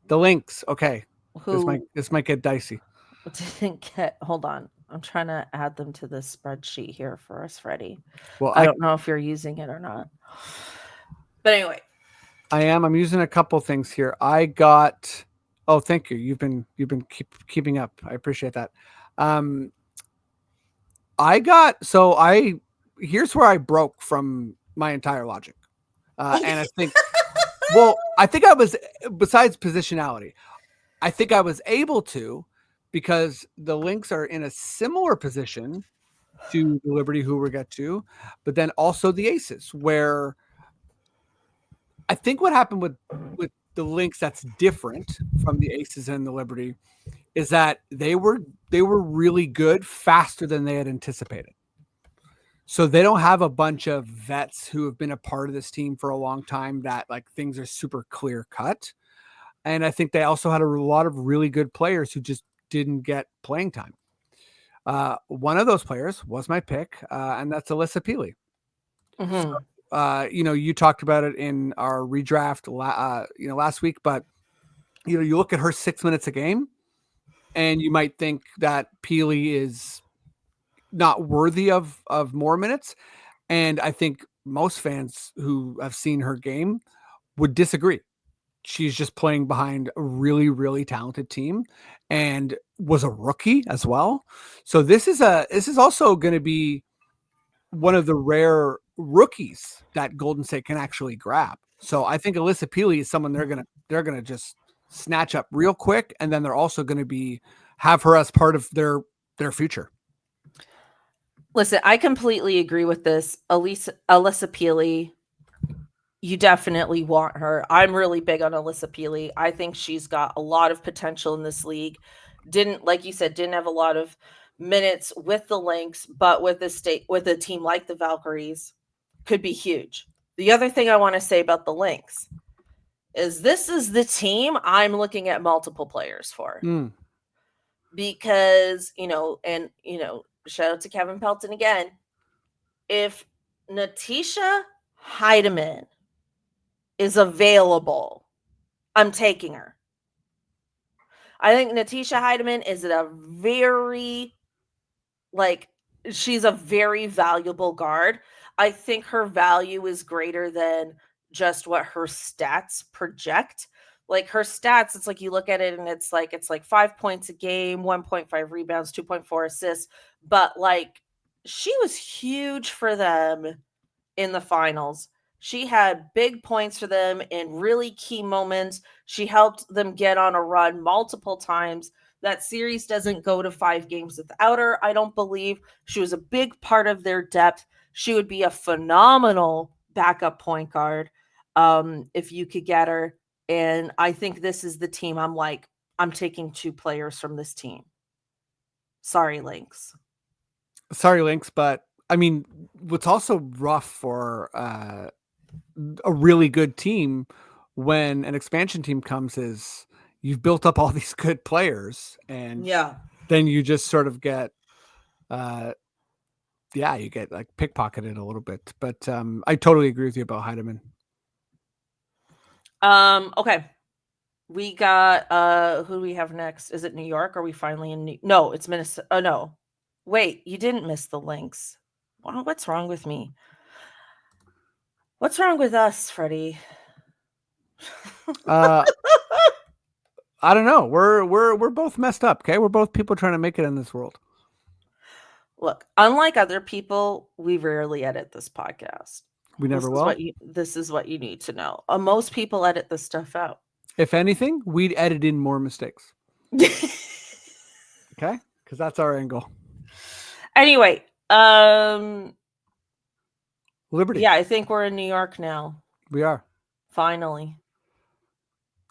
S2: The Lynx. Okay. This might get dicey.
S1: Hold on. I'm trying to add them to this spreadsheet here for us, Freddie.
S2: Well,
S1: I don't know if you're using it or not. But anyway.
S2: I am. I'm using a couple things here. I got. Oh, thank you. You've been keeping up. I appreciate that. here's where I broke from my entire logic. And I think, I think I was, besides positionality, I think I was able to, because the Lynx are in a similar position to the Liberty, who we'll get to, but then also the Aces, where I think what happened with the Lynx that's different from the Aces and the Liberty is that they were really good faster than they had anticipated. So they don't have a bunch of vets who have been a part of this team for a long time that like things are super clear cut. And I think they also had a lot of really good players who just didn't get playing time. One of those players was my pick, and that's Alyssa Peely.
S1: Mm-hmm.
S2: So, you talked about it in our redraft, last week, but you look at her 6 minutes a game, and you might think that Peely is not worthy of more minutes. And I think most fans who have seen her game would disagree. She's just playing behind a really, really talented team and was a rookie as well. So this is also going to be one of the rare rookies that Golden State can actually grab. So I think Alyssa Peely is someone they're going to just snatch up real quick. And then they're also going to have her as part of their future.
S1: Listen, I completely agree with this. Alyssa Peely, you definitely want her. I'm really big on Alyssa Peely. I think she's got a lot of potential in this league. Like you said, didn't have a lot of minutes with the Lynx, but with a team like the Valkyries, could be huge. The other thing I want to say about the Lynx is this is the team I'm looking at multiple players for. Because, shout out to Kevin Pelton again. If Natisha Heidemann is available, I'm taking her. I think Natisha Heidemann is she's a very valuable guard. I think her value is greater than just what her stats project. Like her stats, it's like you look at it and it's like 5 points a game, 1.5 rebounds, 2.4 assists. But like she was huge for them in the finals. She had big points for them in really key moments. She helped them get on a run multiple times. That series doesn't go to 5 games without her, I don't believe. She was a big part of their depth. She would be a phenomenal backup point guard if you could get her. And I think this is the team I'm taking 2 players from this team. Sorry, Lynx.
S2: But I mean, what's also rough for a really good team when an expansion team comes is you've built up all these good players, and then you just sort of get, you get like pickpocketed a little bit. But I totally agree with you about Heidemann.
S1: Okay. We got who do we have next? Is it New York? Are we finally in No, it's Minnesota. Oh no. Wait, you didn't miss the Lynx. Wow, what's wrong with me? What's wrong with us, Freddie?
S2: I don't know. We're both messed up, okay? We're both people trying to make it in this world.
S1: Look, unlike other people, we rarely edit this podcast.
S2: We never will.
S1: This is what you need to know. Most people edit this stuff out.
S2: If anything, we'd edit in more mistakes. Okay? Because that's our angle.
S1: Anyway,
S2: Liberty.
S1: Yeah, I think we're in New York now.
S2: We are.
S1: Finally.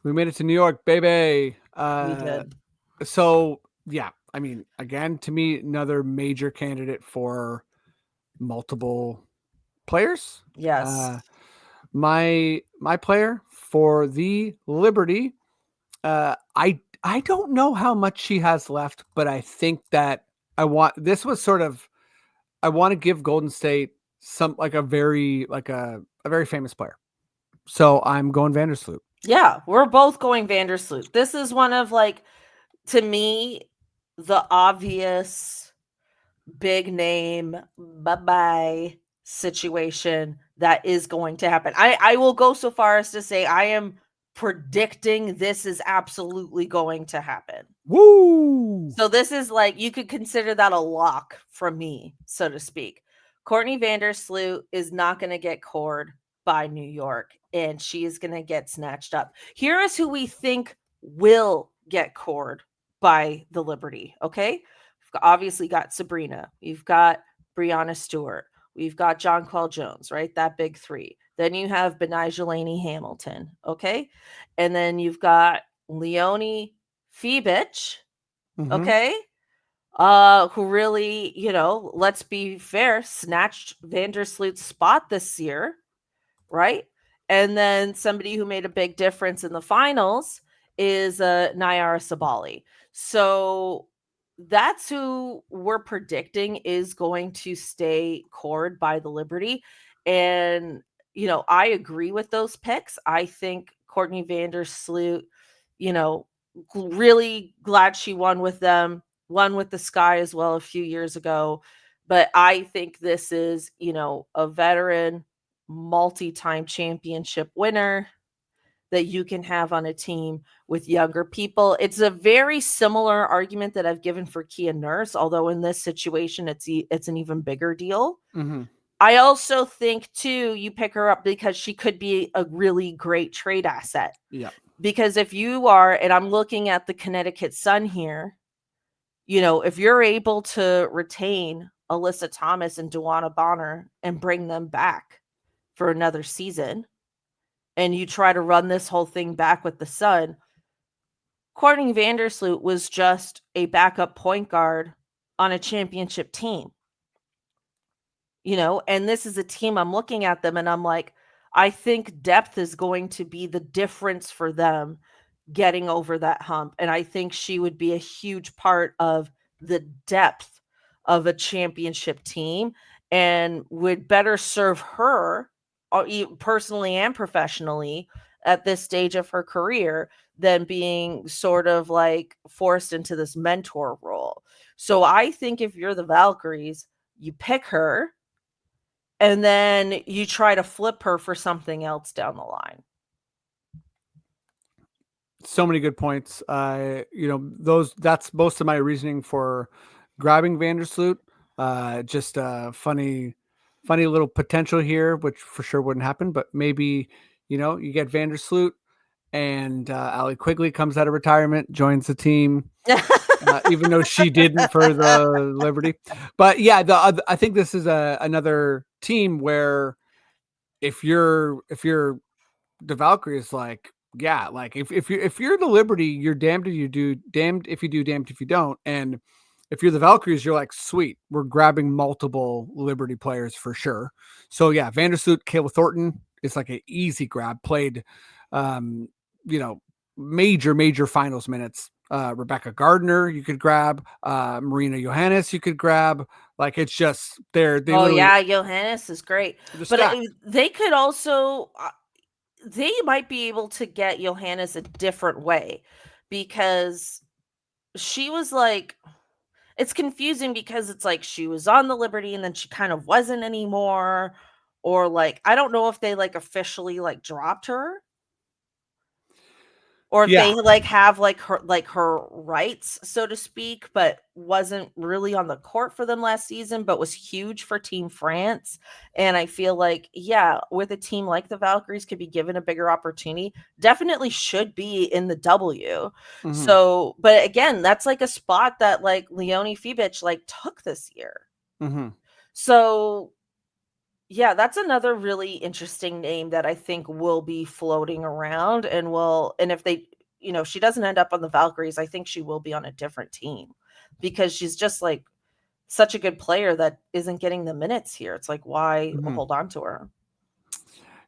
S2: We made it to New York, baby.
S1: We did.
S2: So, yeah. I mean, again, to me, another major candidate for multiple players.
S1: Yes.
S2: My player for the Liberty, I don't know how much she has left, but I think that I want to give Golden State a very famous player. So I'm going Vandersloot.
S1: Yeah, we're both going Vandersloot. This is one of to me, the obvious big name bye-bye situation that is going to happen. I will go so far as to say I am predicting this is absolutely going to happen.
S2: Woo!
S1: So this is you could consider that a lock from me, so to speak. Courtney Vandersloot is not going to get cored by New York, and she is going to get snatched up. Here is who we think will get cored by the Liberty, okay? We've obviously got Sabrina. We've got Brianna Stewart. We've got Jonquel Jones, right? That big three. Then you have Benijah Laney Hamilton, okay? And then you've got Leonie Fibich, okay? Who really, let's be fair, snatched Vandersloot's spot this year, right? And then somebody who made a big difference in the finals is Nayara Sabali. So that's who we're predicting is going to stay cored by the Liberty. And, I agree with those picks. I think Courtney Vandersloot, really glad she won with them, won with the Sky as well a few years ago. But I think this is, a veteran multi-time championship winner that you can have on a team with younger people. It's a very similar argument that I've given for Kia Nurse, although in this situation it's an even bigger deal. I also think too, you pick her up because she could be a really great trade asset.
S2: Yeah.
S1: Because if you are, and I'm looking at the Connecticut Sun here, if you're able to retain Alyssa Thomas and Duana Bonner and bring them back for another season, and you try to run this whole thing back with the Sun, Courtney Vandersloot was just a backup point guard on a championship team. And this is a team, I'm looking at them and I'm like, I think depth is going to be the difference for them getting over that hump. And I think she would be a huge part of the depth of a championship team and would better serve her personally and professionally at this stage of her career than being sort of like forced into this mentor role. So I think if you're the Valkyries, you pick her and then you try to flip her for something else down the line.
S2: So many good points. That's most of my reasoning for grabbing Vandersloot. Just a funny little potential here, which for sure wouldn't happen, but maybe, you get Vandersloot and Allie Quigley comes out of retirement, joins the team, even though she didn't for the Liberty. But yeah, I think this is another team where if you're the Valkyries, like, yeah, like if you're the Liberty, you're damned if you do, damned if you don't. And if you're the Valkyries, you're like, sweet, we're grabbing multiple Liberty players for sure. So yeah, Vandersloot, Kayla Thornton is like an easy grab. Played, major finals minutes. Rebecca Gardner, you could grab. Marina Johannes, you could grab. Like, it's just they.
S1: Oh yeah, Johannes is great, but they could also. They might be able to get Johannes a different way because she was like, it's confusing because it's like she was on the Liberty and then she kind of wasn't anymore. Or like, I don't know if they like officially like dropped her. Or if they like have like her rights, so to speak, but wasn't really on the court for them last season, but was huge for Team France. And I feel like, yeah, with a team like the Valkyries could be given a bigger opportunity, definitely should be in the W. So, but again, that's like a spot that like Leonie Fibich like took this year. So yeah, that's another really interesting name that I think will be floating around and if they, she doesn't end up on the Valkyries, I think she will be on a different team because she's just like such a good player that isn't getting the minutes here. It's like, why hold on to her?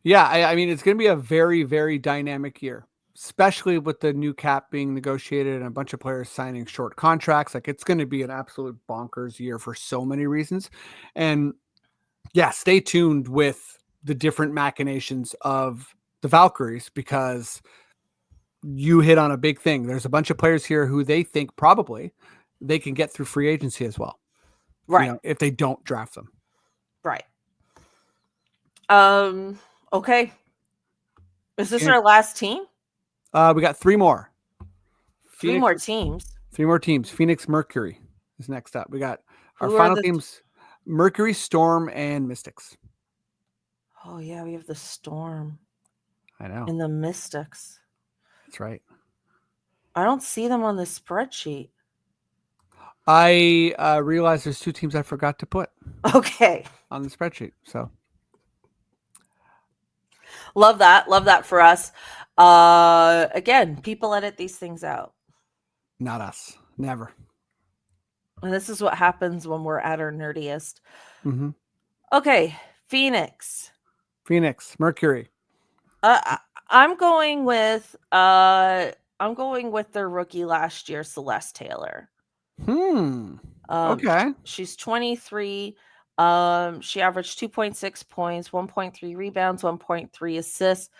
S2: Yeah, I mean, it's going to be a very, very dynamic year, especially with the new cap being negotiated and a bunch of players signing short contracts. Like, it's going to be an absolute bonkers year for so many reasons. And yeah, stay tuned with the different machinations of the Valkyries because you hit on a big thing. There's a bunch of players here who they think probably they can get through free agency as well.
S1: Right.
S2: If they don't draft them.
S1: Right. Okay. Is this our last team?
S2: We got three more.
S1: Three more teams.
S2: Phoenix Mercury is next up. We got our final teams. Mercury, Storm, and Mystics.
S1: Oh yeah, we have the Storm
S2: I know.
S1: and the Mystics.
S2: That's right.
S1: I don't see them on the spreadsheet.
S2: I realized there's 2 teams I forgot to put
S1: Okay.
S2: on the spreadsheet. So
S1: Love that. Love that for us. Again, people edit these things out.
S2: not us. Never.
S1: And this is what happens when we're at our nerdiest.
S2: Mm-hmm.
S1: Okay, Phoenix.
S2: Mercury.
S1: I'm going with their rookie last year, Celeste Taylor.
S2: Okay.
S1: She's 23. She averaged 2.6 points, 1.3 rebounds, 1.3 assists,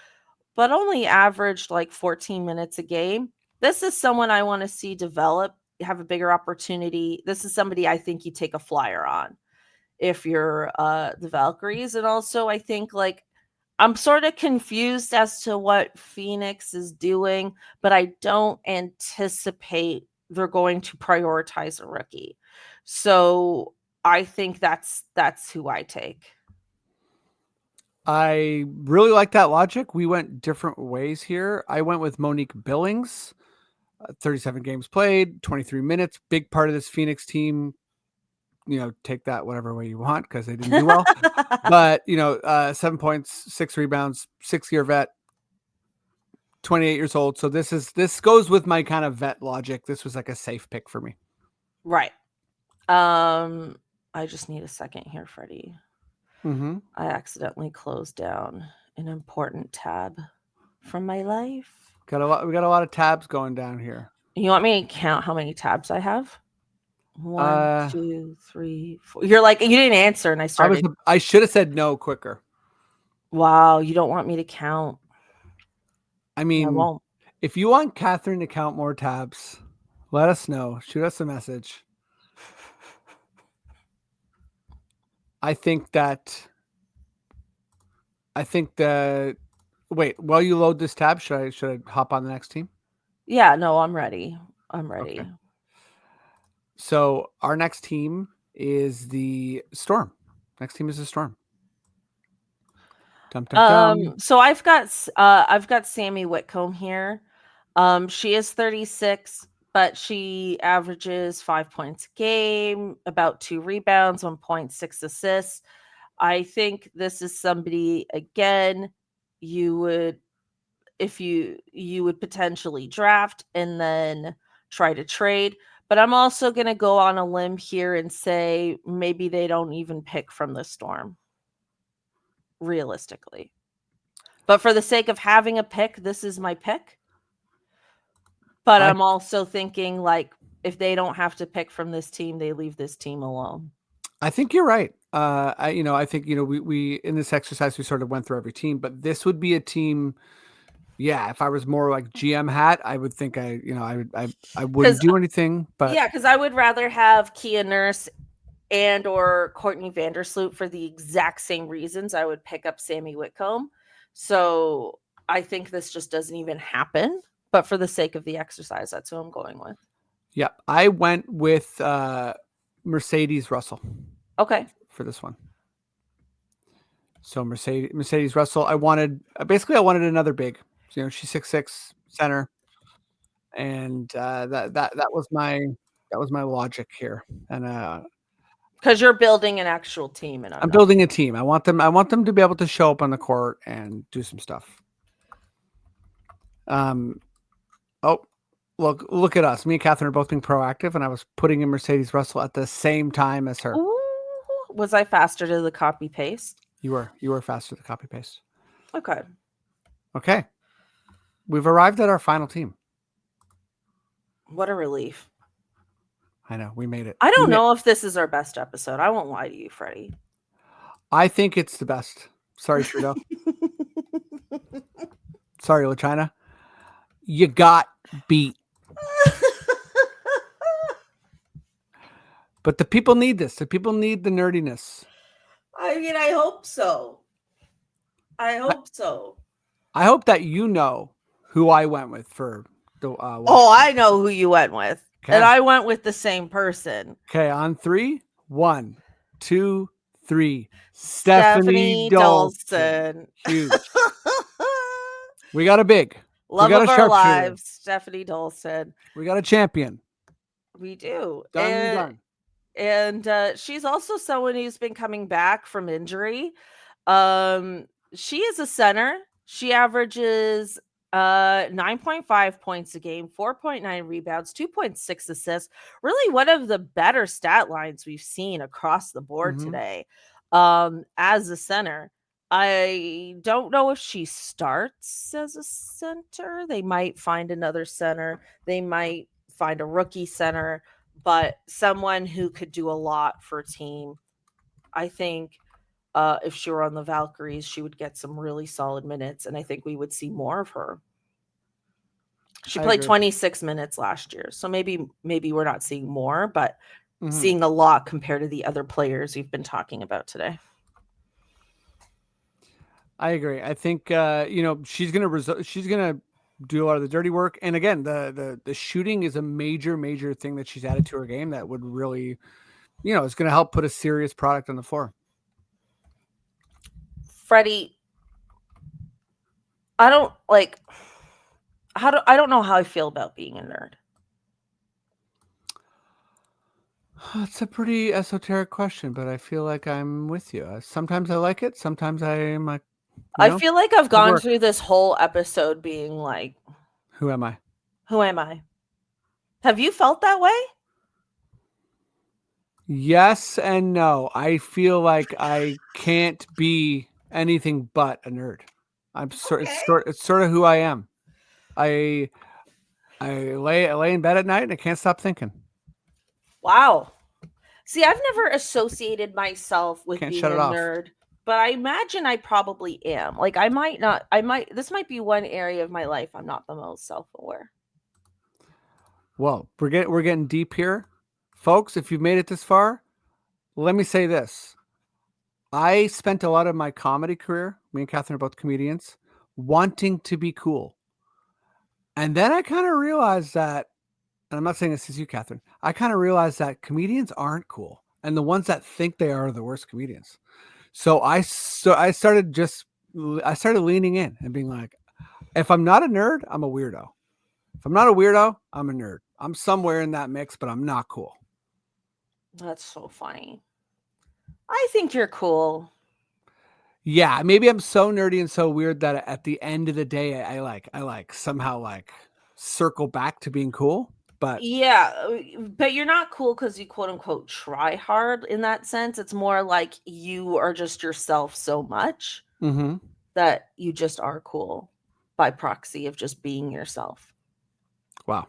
S1: but only averaged like 14 minutes a game. This is someone I want to see develop, have a bigger opportunity. This is somebody I think you take a flyer on if you're the Valkyries. And also I think like I'm sort of confused as to what Phoenix is doing, but I don't anticipate they're going to prioritize a rookie. So I think that's who I take.
S2: I really like that logic. We went different ways here. I went with Monique Billings, 37 games played, 23 minutes. Big part of this Phoenix team. Take that whatever way you want because they didn't do well. But 7 points, 6 rebounds, 6-year vet, 28 years old. So this goes with my kind of vet logic. This was like a safe pick for me.
S1: Right. I just need a second here, Freddie.
S2: Mm-hmm.
S1: I accidentally closed down an important tab from my life.
S2: We got a lot of tabs going down here.
S1: You want me to count how many tabs I have? 1, 2, 3, 4. You're like, you didn't answer, and I started.
S2: I should have said no quicker.
S1: Wow, you don't want me to count.
S2: I mean,
S1: I won't.
S2: If you want Cathryn to count more tabs, let us know. Shoot us a message. I think wait, while you load this tab, should I hop on the next team?
S1: Yeah, no, I'm ready. Okay.
S2: So our next team is the Storm. Next team is the Storm. Dum, dum, dum.
S1: So I've got Sammy Whitcomb here. She is 36, but she averages 5 points a game, about 2 rebounds, 1.6 assists. I think this is somebody again you would potentially draft and then try to trade. But I'm also going to go on a limb here and say maybe they don't even pick from the Storm, realistically. But for the sake of having a pick, this is my pick. But I'm also thinking, like, if they don't have to pick from this team, they leave this team alone.
S2: I think you're right. I think we in this exercise we sort of went through every team, but this would be a team. Yeah, if I was more like GM hat, I would think I wouldn't do anything. But
S1: yeah, because I would rather have Kia Nurse and or Courtney Vandersloot for the exact same reasons. I would pick up Sammy Whitcomb. So I think this just doesn't even happen. But for the sake of the exercise, that's who I'm going with.
S2: Yeah, I went with Mercedes Russell.
S1: Okay.
S2: For this one. So Mercedes Russell, I wanted another big. She's 6'6" center, and that was my logic here. And
S1: because you're building an actual team, and
S2: I'm building a team. I want them to be able to show up on the court and do some stuff. Oh, look at us. Me and Cathryn are both being proactive, and I was putting in Mercedes Russell at the same time as her.
S1: Ooh, was I faster to the copy paste?
S2: You were faster to the copy paste.
S1: Okay.
S2: We've arrived at our final team.
S1: What a relief.
S2: I know, we made it.
S1: I don't know if this is our best episode. I won't lie to you, Freddie.
S2: I think it's the best. Sorry, Trudeau. Sorry, LaChina. You got beat. But the people need this. The people need the nerdiness.
S1: I mean, I hope so. I hope that
S2: you know who I went with for the
S1: I know who you went with. Okay. And I went with the same person.
S2: Okay, on 3, 1, 2, 3.
S1: Stephanie Dolson.
S2: Huge. We got a big.
S1: Love
S2: we got
S1: of
S2: a
S1: our
S2: sharpshooter.
S1: lives, Stephanie Dolson.
S2: We got a champion.
S1: We do.
S2: Done.
S1: And she's also someone who's been coming back from injury. She is a center. She averages 9.5 points a game, 4.9 rebounds, 2.6 assists. Really one of the better stat lines we've seen across the board today. As a center. I don't know if she starts as a center. They might find another center. They might find a rookie center, but someone who could do a lot for a team. I think if she were on the Valkyries, she would get some really solid minutes, and I think we would see more of her. She played 26 minutes last year, so maybe we're not seeing more, but seeing a lot compared to the other players we've been talking about today.
S2: I agree. I think she's gonna do a lot of the dirty work, and again, the shooting is a major thing that she's added to her game that would really, it's going to help put a serious product on the floor.
S1: Freddie, I don't know how I feel about being a nerd.
S2: It's a pretty esoteric question, but I feel like I'm with you. Sometimes I like it. Sometimes I'm like,
S1: I feel like I've gone through this whole episode being like,
S2: who am I?
S1: Who am I? Have you felt that way?
S2: Yes and no. I feel like I can't be anything but a nerd. It's sort of who I am. I lay in bed at night and I can't stop thinking.
S1: Wow. See, I've never associated myself with being a nerd, but I imagine I probably am. Like this might be one area of my life I'm not the most self-aware.
S2: Well, we're getting deep here. Folks, if you've made it this far, let me say this. I spent a lot of my comedy career, me and Cathryn are both comedians, wanting to be cool. And then I kind of realized that, and I'm not saying this is you, Cathryn, I kind of realized that comedians aren't cool. And the ones that think they are the worst comedians. So I started leaning in and being like, if I'm not a nerd, I'm a weirdo. If I'm not a weirdo, I'm a nerd. I'm somewhere in that mix, but I'm not cool.
S1: That's so funny. I think you're cool.
S2: Yeah, maybe I'm so nerdy and so weird that at the end of the day, I somehow circle back to being cool. But
S1: yeah, but you're not cool because you quote unquote try hard in that sense. It's more like you are just yourself so much that you just are cool by proxy of just being yourself.
S2: Wow.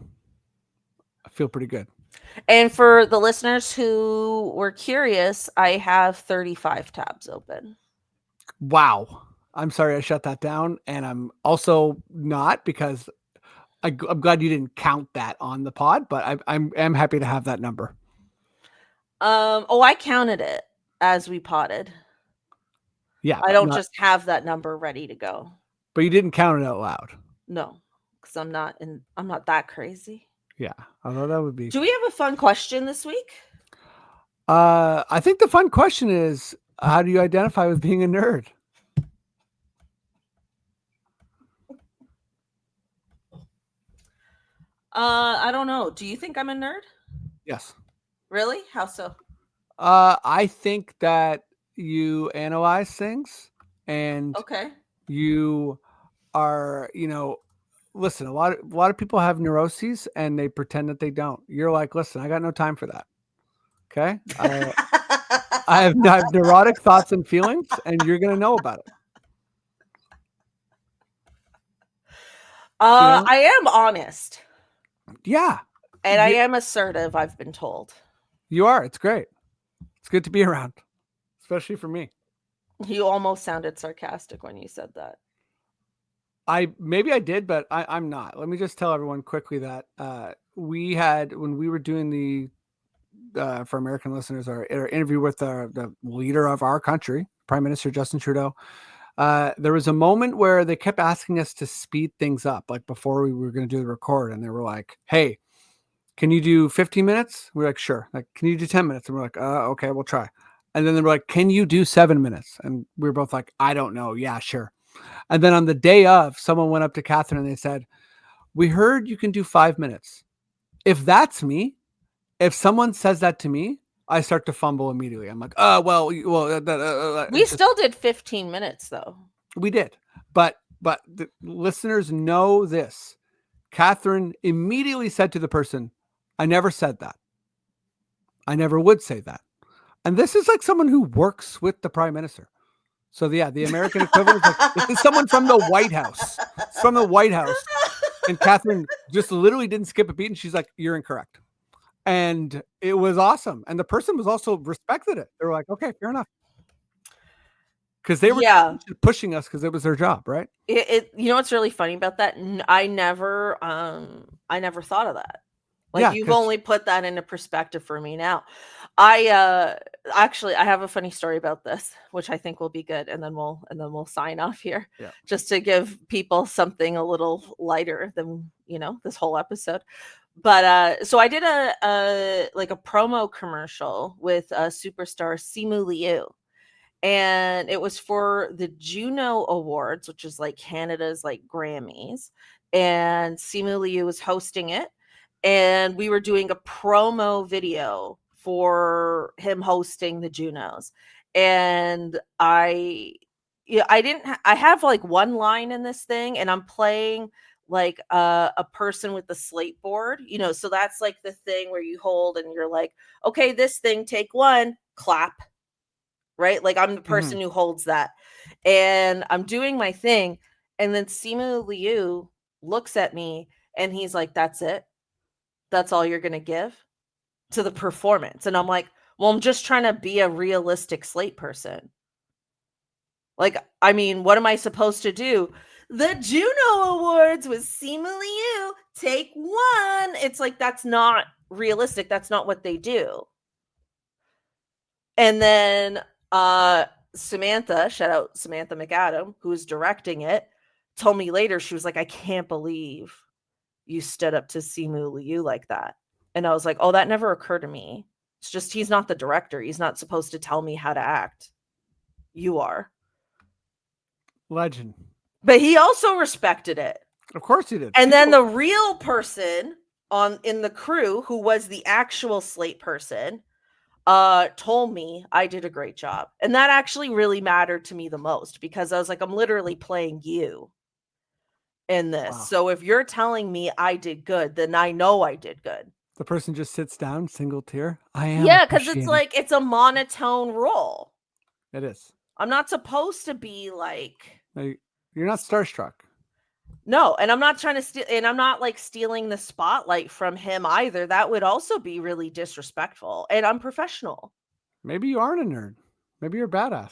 S2: I feel pretty good.
S1: And for the listeners who were curious, I have 35 tabs open.
S2: Wow. I'm sorry I shut that down. And I'm also not, because I'm glad you didn't count that on the pod, but I'm happy to have that number.
S1: I counted it as we potted.
S2: Yeah.
S1: I don't just have that number ready to go.
S2: But you didn't count it out loud.
S1: No, because I'm not that crazy.
S2: Yeah. Although that would be.
S1: Do we have a fun question this week?
S2: I think the fun question is, how do you identify with being a nerd?
S1: I don't know. Do you think I'm a nerd?
S2: Yes.
S1: Really? How so?
S2: I think that you analyze things and you are, listen, a lot of people have neuroses and they pretend that they don't. You're like, listen, I got no time for that. Okay. I have neurotic thoughts and feelings, and you're going to know about it.
S1: I am honest.
S2: Yeah.
S1: And I am assertive, I've been told.
S2: You are. It's great. It's good to be around, especially for me.
S1: You almost sounded sarcastic when you said that.
S2: Maybe I did, but I'm not. Let me just tell everyone quickly that we had, when we were doing the for American listeners, our interview with the leader of our country, Prime Minister Justin Trudeau, there was a moment where they kept asking us to speed things up, like before we were going to do the record, and they were like, hey, can you do 15 minutes? We're like, sure. Like, can you do 10 minutes? And we're like, okay, we'll try. And then they were like, can you do 7 minutes? And we were both like, I don't know. Yeah, sure. And then on the day of, someone went up to Cathryn and they said, we heard you can do 5 minutes. If that's me, if someone says that to me, I start to fumble immediately. I'm like,
S1: We still did 15 minutes though.
S2: We did. But the listeners know this. Cathryn immediately said to the person, I never said that. I never would say that. And this is like someone who works with the prime minister. So the American equivalent is like, this is someone from the White House. It's from the White House. And Cathryn just literally didn't skip a beat. And she's like, you're incorrect. And it was awesome. And the person was also respected it. They were like, okay, fair enough. Because they were pushing us because it was their job, right?
S1: You know what's really funny about that? I never thought of that. Like you've only put that into perspective for me now. I have a funny story about this, which I think will be good, and then we'll sign off here.
S2: Yeah.
S1: Just to give people something a little lighter than this whole episode. But so I did a promo commercial with superstar Simu Liu. And it was for the Juno Awards, which is like Canada's like Grammys. And Simu Liu was hosting it. And we were doing a promo video for him hosting the Junos. And I have like one line in this thing, and I'm playing like a person with the slate board, so that's like the thing where you hold and you're like, okay, this thing, take one, clap. Right? Like I'm the person who holds that, and I'm doing my thing. And then Simu Liu looks at me and he's like, that's it? That's all you're going to give to the performance? And I'm like, well, I'm just trying to be a realistic slate person. Like, I mean, what am I supposed to do? The Juno Awards with Simu Liu, take one. It's like, that's not realistic. That's not what they do. And then Samantha, shout out Samantha McAdam, who's directing it, told me later, she was like, I can't believe you stood up to Simu Liu like that. And I was like, oh, that never occurred to me. It's just, he's not the director. He's not supposed to tell me how to act. You are.
S2: Legend.
S1: But he also respected it.
S2: Of course he did.
S1: And then the real person in the crew, who was the actual slate person, told me I did a great job. And that actually really mattered to me the most, because I was like, I'm literally playing you in this. Wow. So if you're telling me I did good, then I know I did good.
S2: The person just sits down, single tear. I am.
S1: Yeah, because it's like, it's a monotone role.
S2: It is.
S1: I'm not supposed to be like,
S2: you're not starstruck.
S1: No, and I'm not trying to steal, and I'm not like stealing the spotlight from him either. That would also be really disrespectful and unprofessional.
S2: Maybe you aren't a nerd. Maybe you're a badass.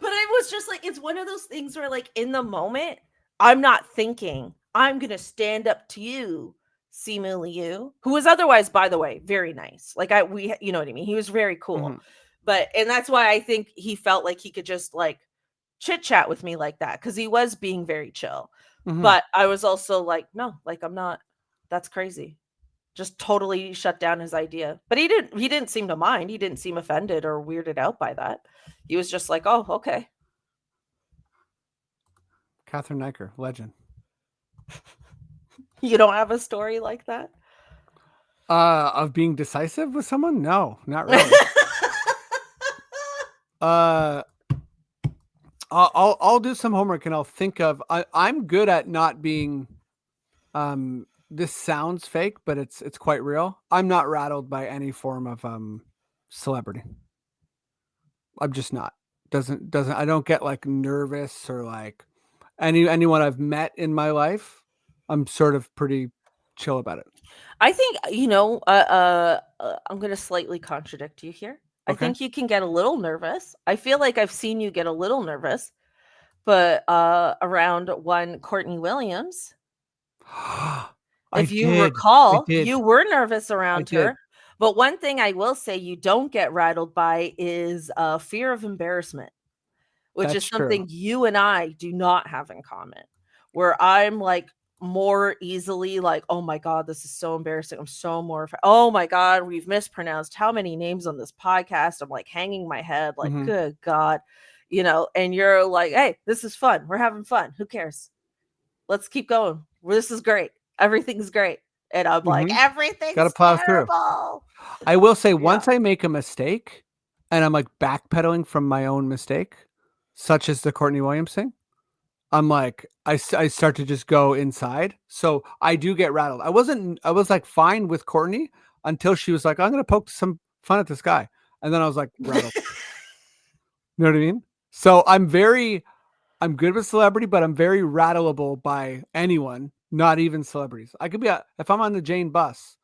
S1: But it was just like, it's one of those things where like in the moment, I'm not thinking, I'm going to stand up to you, Simu Liu, who was otherwise, by the way, very nice. Like you know what I mean? He was very cool. Mm-hmm. And that's why I think he felt like he could just like chit chat with me like that, because he was being very chill. Mm-hmm. But I was also like, no, like I'm not, that's crazy. Just totally shut down his idea. But he didn't seem to mind. He didn't seem offended or weirded out by that. He was just like, oh, okay.
S2: Cathryn Niker, legend.
S1: You don't have a story like that?
S2: Of being decisive with someone? No, not really. I'll do some homework and I'll think of. I'm good at not being. This sounds fake, but it's quite real. I'm not rattled by any form of celebrity. I'm just not. Doesn't. I don't get like nervous or like anyone I've met in my life. I'm sort of pretty chill about it.
S1: I think I'm going to slightly contradict you here. Okay. I think you can get a little nervous. I feel like I've seen you get a little nervous, but around one Courtney Williams, if you recall, you were nervous around her. But one thing I will say you don't get rattled by is fear of embarrassment, which is something you and I do not have in common. Where I'm like more easily like, oh my God, this is so embarrassing. I'm so mortified. Oh my God, we've mispronounced how many names on this podcast. I'm like hanging my head, like, good God, and you're like, hey, this is fun. We're having fun. Who cares? Let's keep going. This is great. Everything's great. And I'm like, everything's
S2: Gotta plow
S1: terrible.
S2: Through. I will say, once I make a mistake and I'm like backpedaling from my own mistake, such as the Courtney Williams thing, I'm like, I start to just go inside. So I do get rattled. I was like fine with Courtney until she was like, I'm going to poke some fun at this guy. And then I was like, rattled. You know what I mean? So I'm good with celebrity, but I'm very rattleable by anyone, not even celebrities. I could be, if I'm on the Jane bus,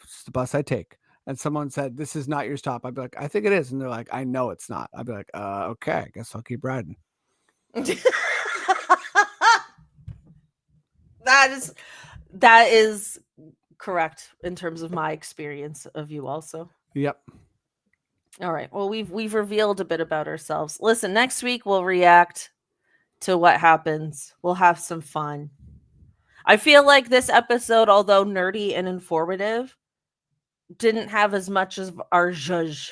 S2: it's the bus I take, and someone said, this is not your stop, I'd be like, I think it is. And they're like, I know it's not. I'd be like, okay, I guess I'll keep riding.
S1: That is correct in terms of my experience of you also.
S2: Yep.
S1: All right. Well, we've revealed a bit about ourselves. Listen, next week we'll react to what happens. We'll have some fun. I feel like this episode, although nerdy and informative, didn't have as much as our zhuzh.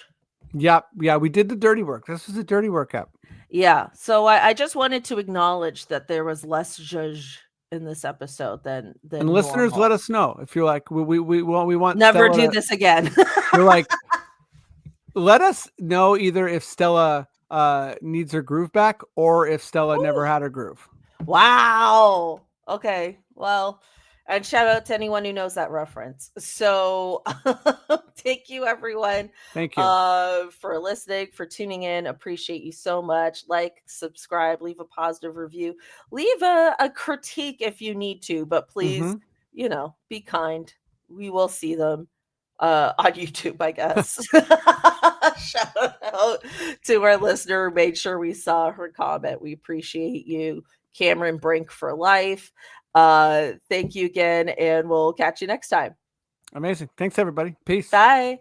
S2: Yeah, we did the dirty work. This was a dirty workout.
S1: Yeah, so I just wanted to acknowledge that there was less zhuzh in this episode than
S2: and listeners
S1: normal.
S2: let us know if you're like, we want
S1: never
S2: Stella
S1: do this again.
S2: You're like, let us know either if Stella needs her groove back or if Stella never had her groove.
S1: Wow. Okay. Well, and shout out to anyone who knows that reference. So thank you, everyone.
S2: Thank you
S1: for listening, for tuning in. Appreciate you so much. Like, subscribe, leave a positive review, leave a critique if you need to, but please, be kind. We will see them on YouTube, I guess. Shout out to our listener who made sure we saw her comment. We appreciate you. Cameron Brink for life. Thank you again, and we'll catch you next time.
S2: Amazing. Thanks, everybody. Peace.
S1: Bye.